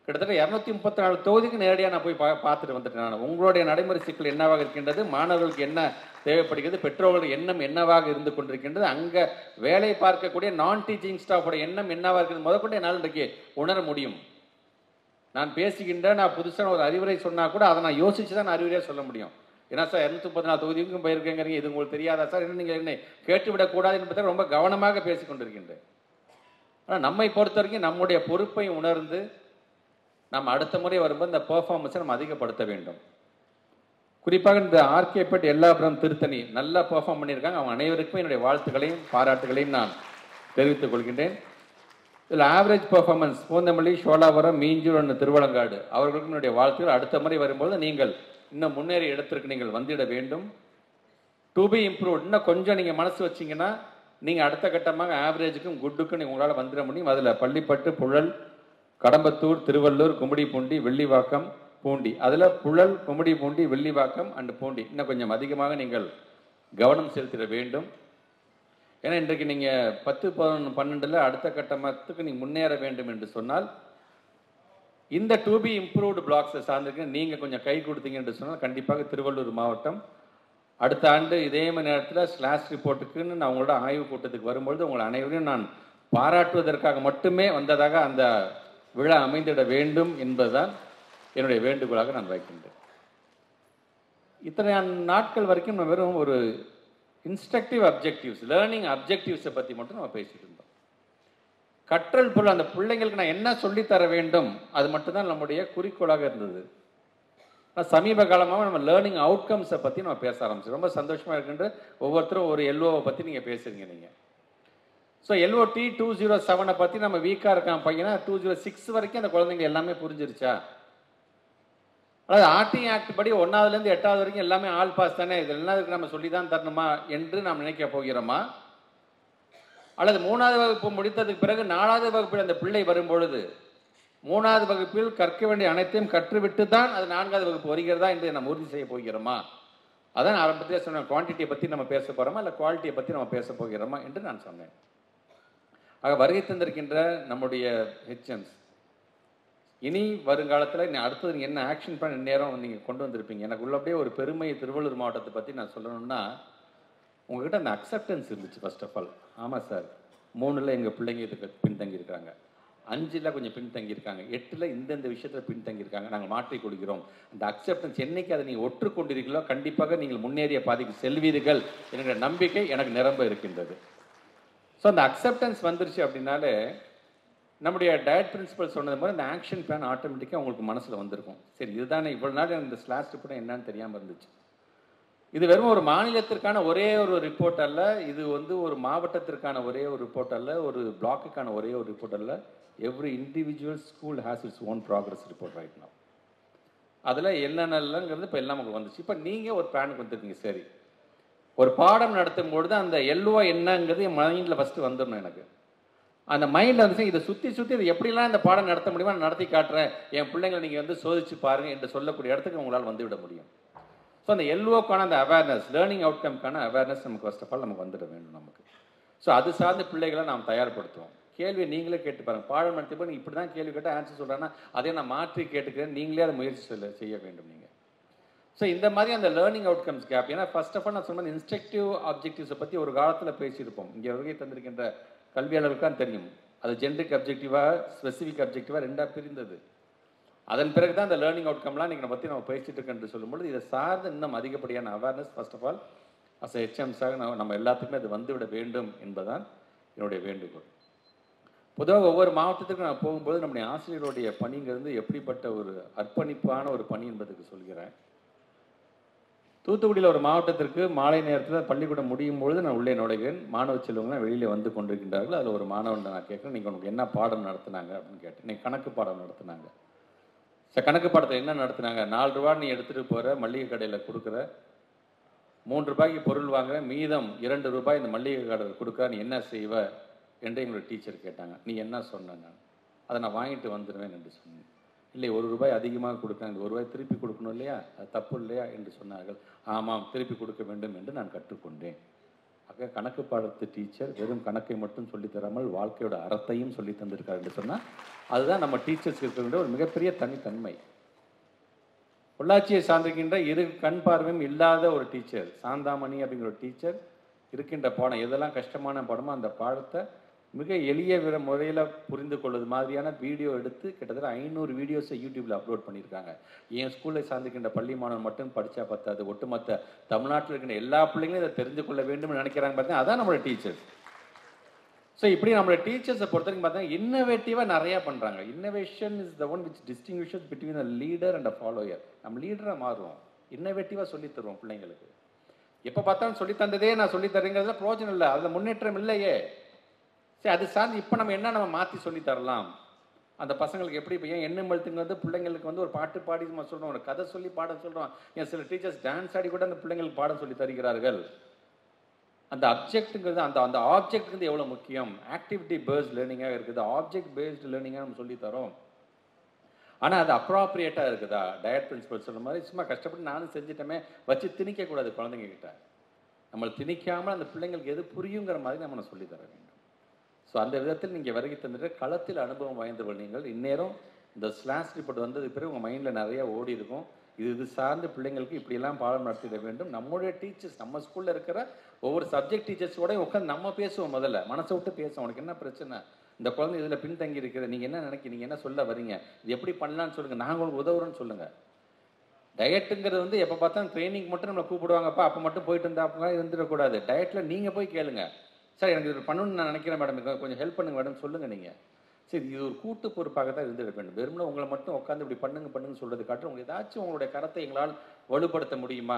கிட்டத்தட்ட 234 தொகுதிக்கு நேரடியாக நான் போய் பார்த்துட்டு வந்துட்டேன். நான் உங்களுடைய நடைமுறை சிக்கல் என்னவாக இருக்கின்றது, மாணவர்களுக்கு என்ன தேவைப்படுகிறது, பெற்றோர்களுடைய எண்ணம் என்னவாக இருந்து கொண்டிருக்கின்றது, அங்கே வேலை பார்க்கக்கூடிய நான் டீச்சிங் ஸ்டாஃபோட எண்ணம் என்னவாக இருக்கிறது முதற்கொண்டு என்னால் இன்றைக்கு உணர முடியும். நான் பேசுகின்ற நான் புதுசாக ஒரு அறிவுரை சொன்னால் கூட அதை நான் யோசித்து தான் நான் அறிவுரையாக சொல்ல முடியும். ஏன்னா சார் 234 தொகுதிக்கும் போயிருக்கேங்கிறீங்க, இது உங்களுக்கு தெரியாதா சார், என்ன நீங்கள் என்னை கேட்டுவிடக்கூடாது என்பதை ரொம்ப கவனமாக பேசி கொண்டிருக்கின்றேன். ஆனால் நம்மை பொறுத்த வரைக்கும் நம்முடைய பொறுப்பை உணர்ந்து நம்ம அடுத்த முறை வரும்போது இந்த பெர்ஃபார்மன்ஸை நம்ம அதிகப்படுத்த வேண்டும். குறிப்பாக இந்த ஆர்கேபேட் எல்லாபுரம் திருத்தணி நல்லா பெர்ஃபார்ம் பண்ணியிருக்காங்க. அவங்க அனைவருக்கும் என்னுடைய வாழ்த்துக்களையும் பாராட்டுகளையும் நான் தெரிவித்துக் கொள்கின்றேன். இதில் ஆவரேஜ் பெர்ஃபார்மன்ஸ் பூந்தமல்லி, சோழாவரம், மீஞ்சூர், திருவலங்காடு அவர்களுக்கும் என்னுடைய வாழ்த்துக்கள். அடுத்த முறை வரும்போது நீங்கள் இன்னும் முன்னேறிய இடத்திற்கு நீங்கள் வந்துவிட வேண்டும். To be improved. இன்னும் கொஞ்சம் நீங்கள் மனசு வச்சிங்கன்னா நீங்கள் அடுத்த கட்டமாக ஆவரேஜுக்கும் குட்டுக்கும் நீங்கள் உங்களால் வந்துட முடியும். அதில் பள்ளிப்பட்டு, புழல், கடம்பத்தூர், திருவள்ளூர், கும்மிடிப்பூண்டி, வெள்ளிவாக்கம், பூண்டி, அதில் புழல், கும்மிடிப்பூண்டி, வெள்ளிவாக்கம் அண்ட் பூண்டி இன்னும் கொஞ்சம் அதிகமாக நீங்கள் கவனம் செலுத்திட வேண்டும். ஏன்னா இன்றைக்கு நீங்கள் 10, 11, 12 அடுத்த கட்டமத்துக்கு நீங்கள் முன்னேற வேண்டும் என்று சொன்னால் இந்த டு பி இம்ப்ரூவ்டு பிளாக்ஸை சார்ந்திருக்கு நீங்கள் கொஞ்சம் கை கொடுத்தீங்க என்று சொன்னால் கண்டிப்பாக திருவள்ளூர் மாவட்டம் அடுத்த ஆண்டு இதே மணி நேரத்தில் ஸ்லாஷ் ரிப்போர்ட்டுக்குன்னு நான் உங்களோட ஆய்வு கூட்டத்துக்கு வரும்பொழுது உங்களை அனைவரையும் நான் பாராட்டுவதற்காக மட்டுமே வந்ததாக அந்த விழா அமைந்திட வேண்டும் என்பதுதான் என்னுடைய வேண்டுகோளாக நான் வைக்கின்றேன். இத்தனை நாட்கள் வரைக்கும் நம்ம வெறும் ஒரு இன்ஸ்ட்ரக்டிவ் அப்ஜெக்டிவ்ஸ், லேர்னிங் அப்ஜெக்டிவ்ஸை பற்றி மட்டும் நம்ம பேசிட்டு இருந்தோம். கற்றல் பொருள் அந்த பிள்ளைங்களுக்கு நான் என்ன சொல்லித்தர வேண்டும் அது மட்டும்தான் நம்முடைய குறிக்கோளாக இருந்தது. சமீப காலமாக நம்ம லேர்னிங் அவுட்கம்ஸை பற்றி நம்ம பேச ஆரம்பிச்சோம். ரொம்ப சந்தோஷமாக இருக்கின்ற ஒவ்வொருத்தரும் ஒரு எல்ஓவை பற்றி நீங்கள் பேசுறீங்க. நீங்கள் ஸோ LOT 207 பற்றி நம்ம வீக்காக இருக்கான் பையனா 206 வரைக்கும் அந்த குழந்தைங்க எல்லாமே புரிஞ்சிருச்சா? அதாவது RT ஆக்ட் படி 1ஆவதுலேருந்து 8ஆவது வரைக்கும் எல்லாமே ஆல் பாஸ் தானே, இதெல்லாம் இதுக்கு நம்ம சொல்லி தான் தரணுமா என்று நாம் நினைக்க போகிறோமா? அல்லது 3ஆவது வகுப்பு முடித்ததுக்கு பிறகு 4ஆவது வகுப்பில் அந்த பிள்ளை வரும்பொழுது 3ஆவது வகுப்பில் கற்க வேண்டிய அனைத்தையும் கற்றுவிட்டு தான் அது 4ஆவது வகுப்பு வருகிறதா என்று நம்ம உறுதி செய்ய போகிறோமா? அதான் ஆரம்பத்திலே சொன்ன குவான்டிட்டியை பற்றி நம்ம பேச போகிறோமா இல்லை குவாலிட்டியை பற்றி நம்ம பேச போகிறோமா என்று நான் சொன்னேன். ஆக வருகை தந்திருக்கின்ற நம்முடைய ஹெச்எம்ஸ் இனி வருங்காலத்தில் அடுத்தது நீங்கள் என்ன ஆக்ஷன் பிளான் நேரம் நீங்கள் கொண்டு வந்திருப்பீங்க. எனக்கு உள்ளபடியே ஒரு பெருமை திருவள்ளூர் மாவட்டத்தை பற்றி நான் சொல்லணும்னா உங்கள்கிட்ட அந்த அக்செப்டன்ஸ் இருந்துச்சு. ஃபர்ஸ்ட் ஆஃப் ஆல் ஆமாம் சார் 3ல் எங்கள் பிள்ளைங்க இதுக்கு பின்தங்கியிருக்காங்க, 5ல் கொஞ்சம் பின்தங்கியிருக்காங்க, 8ல் இந்தந்த விஷயத்தில் பின்தங்கியிருக்காங்க, நாங்கள் மாற்றி கொடுக்கிறோம். அந்த அக்செப்டன்ஸ் என்னைக்கு அதை நீங்கள் ஒற்றுக்கொண்டிருக்கீங்களோ கண்டிப்பாக நீங்கள் முன்னேறிய பாதைக்கு செல்வீர்கள் என்கிற நம்பிக்கை எனக்கு நிரம்ப இருக்கின்றது. ஸோ அந்த அக்செப்டன்ஸ் வந்துருச்சு அப்படின்னாலே நம்முடைய டயட் பிரின்சிபல் சொன்னது மாதிரி அந்த ஆக்ஷன் பிளான் ஆட்டோமேட்டிக்காக உங்களுக்கு மனசில் வந்திருக்கும். சரி இதுதானே இவ்வளோ நாள் இந்த ஸ்லாஷ் ரிப்போர்ட் என்னன்னு தெரியாமல் இருந்துச்சு. இது வெறும் ஒரு மாநிலத்திற்கான ஒரே ஒரு ரிப்போர்ட் அல்ல, இது ஒரு மாவட்டத்திற்கான ஒரே ஒரு ரிப்போர்ட் அல்ல, ஒரு பிளாக்குக்கான ஒரே ஒரு ரிப்போர்ட் அல்ல. Every individual school has its own progress report right now. அதில் என்னென்னங்கிறது இப்போ எல்லாம் உங்களுக்கு வந்துச்சு. இப்போ நீங்கள் ஒரு பிளானுக்கு வந்துருக்கீங்க. சரி ஒரு பாடம் நடத்தும் பொழுது அந்த LO என்னங்கிறது என் மைண்டில் ஃபஸ்ட்டு வந்துடணும். எனக்கு அந்த மைண்டில் வந்து இதை சுற்றி இது எப்படிலாம் இந்த பாடம் நடத்த முடியுமா நான் நடத்தி காட்டுறேன், என் பிள்ளைங்களை நீங்கள் சோதிச்சு பாருங்கள் என்று சொல்லக்கூடிய இடத்துக்கு உங்களால் வந்துவிட முடியும். ஸோ அந்த LOக்கான அந்த அவேர்னஸ், லேர்னிங் அவுட்கம்க்கான அவேர்னஸ் நமக்கு ஃபர்ஸ்ட் ஆஃப் ஆல் நமக்கு வந்துட வேண்டும் நமக்கு. ஸோ அது சார்ந்த பிள்ளைகளை நாம் தயார்படுத்துவோம். கேள்வியை நீங்களே கேட்டு பாருங்கள். பாடம் நடத்திப்போ நீங்கள் இப்படி தான் கேள்வி கேட்டால் ஆன்சர் சொல்கிறேன்னா அதே நான் மாற்றி கேட்டுக்கிறேன், நீங்களே அதை முயற்சி செய்ய வேண்டும் நீங்கள். ஸோ இந்த மாதிரி அந்த லேர்னிங் அவுட்கம்ஸ் கேப், ஏன்னா ஃபர்ஸ்ட் ஆஃப் ஆல் நான் சொன்ன இன்ஸ்ட்ரக்டிவ் ஆப்ஜெக்டிவ்ஸை பற்றி ஒரு காலத்தில் பேசியிருப்போம். இங்கே வருகை தந்திருக்கின்ற கல்வியாளருக்கான் தெரியும். அது ஜென்ரிக் அப்ஜெக்டிவாக ஸ்பெசிஃபிக் அப்ஜெக்டிவாக ரெண்டாக பிரிந்தது. அதன் பிறகு தான் அந்த லேர்னிங் அவுட்கம்லாம் இன்றைக்கி நம்ம பேசிட்டு இருக்கேன் சொல்லும்போது இதை சார்ந்து இன்னும் அதிகப்படியான awareness first of all us ஹெச்எம்ஸாக நம்ம எல்லாத்துக்குமே அது வந்துவிட வேண்டும் என்பதுதான் என்னுடைய வேண்டுகோள். பொதுவாக ஒவ்வொரு மாவட்டத்துக்கும் நான் போகும்போது நம்முடைய ஆசிரியருடைய பணிங்கிறது எப்படிப்பட்ட ஒரு அர்ப்பணிப்பான ஒரு பணி என்பதுக்கு சொல்கிறேன். தூத்துக்குடியில் ஒரு மாவட்டத்திற்கு மாலை நேரத்தில் பள்ளிக்கூடம் முடியும் பொழுது நான் உள்ளே நுழைகிறேன். மாணவ செல்வங்கள்லாம் வெளியில் வந்து கொண்டிருக்கின்றார்கள். அதில் ஒரு மாணவன் நான் கேட்குறேன், நீங்கள் உங்களுக்கு என்ன பாடம் நடத்துனாங்க அப்படின்னு கேட்டேன். இன்னைக்கு கணக்கு பாடம் நடத்துனாங்க. சார் கணக்கு பாடத்தை என்ன நடத்துனாங்க? 4 ரூபா நீ எடுத்துகிட்டு போகிற மளிகை கடையில் கொடுக்குற, 3 ரூபாய்க்கு பொருள் வாங்குற, மீதம் 2 ரூபாய் இந்த மளிகை கடையில் கொடுக்க நீ என்ன செய்வ என்று எங்களோட டீச்சர் கேட்டாங்க. நீ என்ன சொன்ன? நான் அதை நான் வாங்கிட்டு வந்துடுவேன் என்று சொன்னேன். இல்லை 1 ரூபாய் அதிகமாக கொடுத்தாங்க, 1 ரூபாய் திருப்பி கொடுக்கணும் இல்லையா, அது தப்பு இல்லையா என்று சொன்னார்கள். ஆமாம், திருப்பி கொடுக்க வேண்டும் என்று நான் கற்றுக்கொண்டேன். ஆக கணக்கு பாடத்து டீச்சர் வெறும் கணக்கை மட்டும் சொல்லித்தராமல் வாழ்க்கையோட அறத்தையும் சொல்லி தந்திருக்கார் என்று சொன்னால் அதுதான் நம்ம டீச்சர்ஸ்க்கு இருக்க வேண்டிய ஒரு மிகப்பெரிய தனித்தன்மை. பொள்ளாச்சியை சார்ந்திருக்கின்ற இரு கண் பார்வையும் இல்லாத ஒரு டீச்சர் சாந்தாமணி அப்படிங்கிற ஒரு டீச்சர் இருக்கின்ற பாடம் எதெல்லாம் கஷ்டமான பாடமோ அந்த பாடத்தை மிக எளிய முறையில் புரிந்து கொள்வது மாதிரியான வீடியோ எடுத்து கிட்டத்தட்ட 500 வீடியோஸை யூடியூப்பில் அப்லோட் பண்ணியிருக்காங்க. என் ஸ்கூலை சார்ந்திருக்கின்ற பள்ளி மாணவன் மட்டும் படித்தா பத்தாது, ஒட்டுமொத்த தமிழ்நாட்டில் இருக்கின்ற எல்லா பிள்ளைங்களும் இதை தெரிந்து கொள்ள வேண்டும் நினைக்கிறாங்க. பார்த்தீங்கன்னா அதான் நம்மளோட டீச்சர்ஸ். ஸோ இப்படி நம்மளோட டீச்சர்ஸை பொறுத்த வரைக்கும் பார்த்தீங்கன்னா இன்னோவேட்டிவாக நிறையா பண்ணுறாங்க. Innovation is the one which distinguishes between a leader and a follower. நம்ம லீடராக மாறுவோம், இன்னோவேட்டிவாக சொல்லித் தருவோம் பிள்ளைங்களுக்கு. எப்போ பார்த்தாலும் சொல்லித்தந்ததே நான் சொல்லித்தரேங்கிறதுல பிரோஜனம் இல்லை, அதில் முன்னேற்றம் இல்லையே. சரி, அது சார்ந்து இப்போ நம்ம மாற்றி சொல்லி தரலாம் அந்த பசங்களுக்கு. எப்படி இப்போ ஏன் எண்ணெய் எழுத்துங்க வந்து பிள்ளைங்களுக்கு வந்து ஒரு பாட்டு பாடி நம்ம சொல்கிறோம், ஒரு கதை சொல்லி பாடம் சொல்கிறோம். ஏன் சில டீச்சர்ஸ் டான்ஸ் ஆடி கூட அந்த பிள்ளைங்களுக்கு பாடம் சொல்லி தருகிறார்கள். அந்த அப்ஜெக்ட்டுங்கிறது அந்த அந்த ஆப்ஜெக்ட் எவ்வளோ முக்கியம். ஆக்டிவிட்டி பேஸ்ட் லேர்னிங்காக இருக்குது, ஆப்ஜெக்ட் பேஸ்டு லேர்னிங்காக நம்ம சொல்லித்தரோம். ஆனால் அது அப்ராப்ரியேட்டாக இருக்குதா? டயட் பிரின்சிபல் சொன்ன மாதிரி சும்மா கஷ்டப்பட்டு நானும் செஞ்சுட்டோமே வச்சு திணிக்கக்கூடாது குழந்தைங்க கிட்ட. நம்மளை திணிக்காமல் அந்த பிள்ளைங்களுக்கு எது புரியுங்கிற மாதிரி நம்ம சொல்லித்தர வேண்டும். ஸோ அந்த விதத்தில் நீங்கள் வருகை தந்துட்டு களத்தில் அனுபவம் வாய்ந்தவர்கள் நீங்கள். இந்நேரம் இந்த ஸ்லாஷ் ரிப்போர்ட் வந்தது பிறகு உங்கள் மைண்டில் நிறையா ஓடி இருக்கும். இது சார்ந்து பிள்ளைங்களுக்கு இப்படியெல்லாம் பாடம் நடத்திட வேண்டும். நம்மளுடைய டீச்சர்ஸ் நம்ம ஸ்கூலில் இருக்கிற ஒவ்வொரு சப்ஜெக்ட் டீச்சர்ஸோட உட்காந்து நம்ம பேசுவோம். முதல்ல மனசை விட்டு பேசுவோம். உனக்கு என்ன பிரச்சனை, இந்த குழந்தை இதில் பின்தங்கி இருக்கிற, நீங்கள் என்ன நினைக்கிறீங்க, என்ன சொல்ல வரீங்க, இது எப்படி பண்ணலான்னு சொல்லுங்கள், நாங்கள் உங்களுக்கு உதவுறோன்னு சொல்லுங்கள். டயட்டுங்கிறது வந்து எப்போ பார்த்தா ட்ரைனிங் மட்டும் நம்மளை கூப்பிடுவாங்கப்பா, அப்போ மட்டும் போயிட்டு இருந்தாப்பா இருந்துடக்கூடாது. டயட்டில் நீங்கள் போய் கேளுங்க. சார் எனக்கு இது பண்ணணும்னு நான் நினைக்கிறேன் மேடம், கொஞ்சம் ஹெல்ப் பண்ணுங்க மேடம் சொல்லுங்கள். நீங்கள் சரி, இது ஒரு கூட்டு பொறுப்பாக தான் இருந்துட வேண்டும். வெறும்னா உங்களை மட்டும் உட்காந்து இப்படி பண்ணுங்க சொல்கிறது காட்டும். உங்களுக்கு ஏதாச்சும் உங்களுடைய கரத்தை எங்களால் வலுப்படுத்த முடியுமா?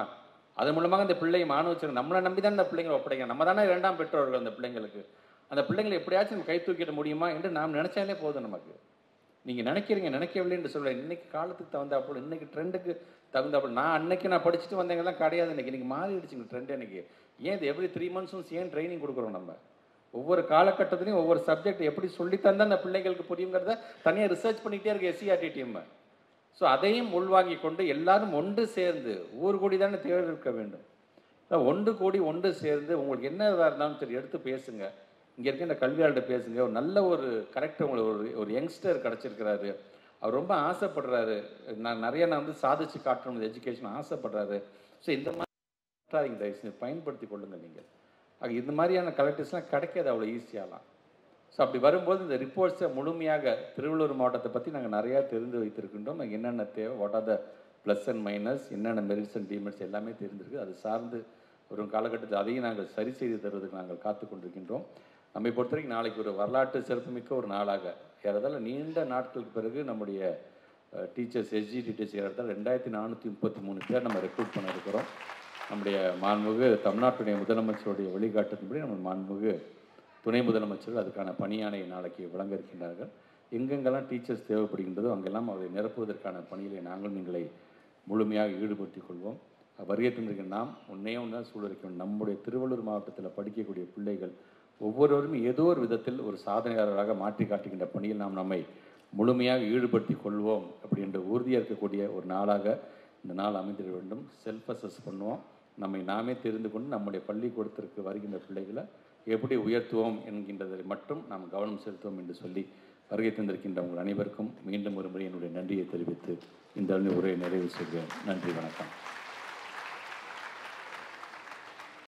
அதன் மூலமாக அந்த பிள்ளையை மாணவர்கள் நம்மளை நம்பி தான் அந்த பிள்ளைங்களை ஒப்படைங்க. நம்ம தானே 2ஆம் பெற்றோர்கள் அந்த பிள்ளைங்களுக்கு. அந்த பிள்ளைங்களை எப்படியாச்சும் நம்ம கை தூக்கிட முடியுமா என்று நாம் நினைச்சாலே போதும். நமக்கு நீங்கள் நினைக்கவில்லை என்று சொல்ல, இன்னைக்கு காலத்துக்கு தகுந்தாப்போல், இன்னைக்கு ட்ரெண்டுக்கு தகுந்தாப்போல். நான் படிச்சுட்டு வந்தவங்கலாம் கிடையாது. இன்னைக்கு மாறிடுச்சுங்க ட்ரெண்ட். எனக்கு ஏன் இது எவ்ரி 3 months ஏன் ட்ரைனிங் கொடுக்குறோம்? நம்ம ஒவ்வொரு காலகட்டத்திலையும் ஒவ்வொரு சப்ஜெக்ட் எப்படி சொல்லித்தந்தா அந்த பிள்ளைங்களுக்கு புரியுங்கிறத தனியாக ரிசர்ச் பண்ணிக்கிட்டே இருக்கு எஸ்சிஆர்டி டீம். ஸோ அதையும் உள்வாங்கி கொண்டு எல்லாரும் ஒன்று சேர்ந்து, ஊர் கூடி தானே தேவை இருக்க வேண்டும். ஒன்று கூடி ஒன்று சேர்ந்து உங்களுக்கு என்ன இருந்தாலும் சரி எடுத்து பேசுங்க. இங்கே இருக்க இந்த கல்வியாளர்கிட்ட பேசுங்க. ஒரு நல்ல ஒரு கரெக்டாக உங்களுக்கு ஒரு யங்ஸ்டர் கிடச்சிருக்கிறாரு, அவர் ரொம்ப ஆசைப்படுறாரு, நான் வந்து சாதிச்சு காட்டணும் எஜுகேஷன் ஆசைப்படுறாரு. ஸோ இந்த மாதிரி தயவுசெய்து பயன்படுத்தி கொள்ளுங்கள் நீங்கள். இந்த மாதிரியான கலெக்டர்ஸ்லாம் கிடைக்காது அவ்வளோ ஈஸியாகலாம். ஸோ அப்படி வரும்போது இந்த ரிப்போர்ட்ஸை முழுமையாக திருவள்ளூர் மாவட்டத்தை பற்றி நாங்கள் நிறையா தெரிந்து வைத்திருக்கின்றோம். நாங்கள் என்னென்ன தேவை, what are the plus and minus, என்னென்ன மெரிட்ஸ் அண்ட் டிமெரிட்ஸ் எல்லாமே தெரிஞ்சிருக்கு. அது சார்ந்து ஒரு காலகட்டத்தில் அதையும் நாங்கள் சரி செய்து தருவதற்கு நாங்கள் காத்து கொண்டிருக்கின்றோம். நம்மை பொறுத்த வரைக்கும் நாளைக்கு ஒரு வரலாற்று சிறப்புமிக்க ஒரு நாளாக, ஏறதால நீண்ட நாட்களுக்கு பிறகு நம்முடைய டீச்சர்ஸ் எஸ்ஜி டீச்சர்ஸ் ஏறதால் 2433 பேர் நம்ம ரெக்ரூட் பண்ண இருக்கிறோம். நம்முடைய மாண்புமிகு தமிழ்நாட்டுடைய முதலமைச்சருடைய வழிகாட்டும்படி நம்ம மாண்புமிகு துணை முதலமைச்சர்கள் அதுக்கான பணியாணையை நாளைக்கு வழங்க இருக்கின்றார்கள். எங்கெங்கெல்லாம் டீச்சர்ஸ் தேவைப்படுகின்றதோ அங்கெல்லாம் அவரை நிரப்புவதற்கான பணிகளை நாங்கள் நீங்களை முழுமையாக ஈடுபடுத்திக் கொள்வோம். வருகை தந்திருக்க நாம் ஒன்றே சூழலிக்கும் நம்முடைய திருவள்ளூர் மாவட்டத்தில் படிக்கக்கூடிய பிள்ளைகள் ஒவ்வொருவரும் ஏதோ ஒரு விதத்தில் ஒரு சாதனையாளராக மாற்றி காட்டுகின்ற பணியில் நாம் நம்மை முழுமையாக ஈடுபடுத்தி கொள்வோம் அப்படி என்று உறுதியாக இருக்கக்கூடிய ஒரு நாளாக இந்த நாள் அமைந்திட வேண்டும். செல்ஃப் அசஸ் பண்ணுவோம். நம்மை நாமே தெரிந்து கொண்டு நம்முடைய பள்ளிக்கூடத்திற்கு வருகின்ற பிள்ளைகளை எப்படி உயர்த்துவோம் என்கின்றதை மட்டும் நாம் கவனம் செலுத்துவோம் என்று சொல்லி வருகை தந்திருக்கின்ற உங்கள் அனைவருக்கும் மீண்டும் ஒரு முறை என்னுடைய நன்றியை தெரிவித்து இந்த உரையை நிறைவு செய்கிறேன். நன்றி, வணக்கம்.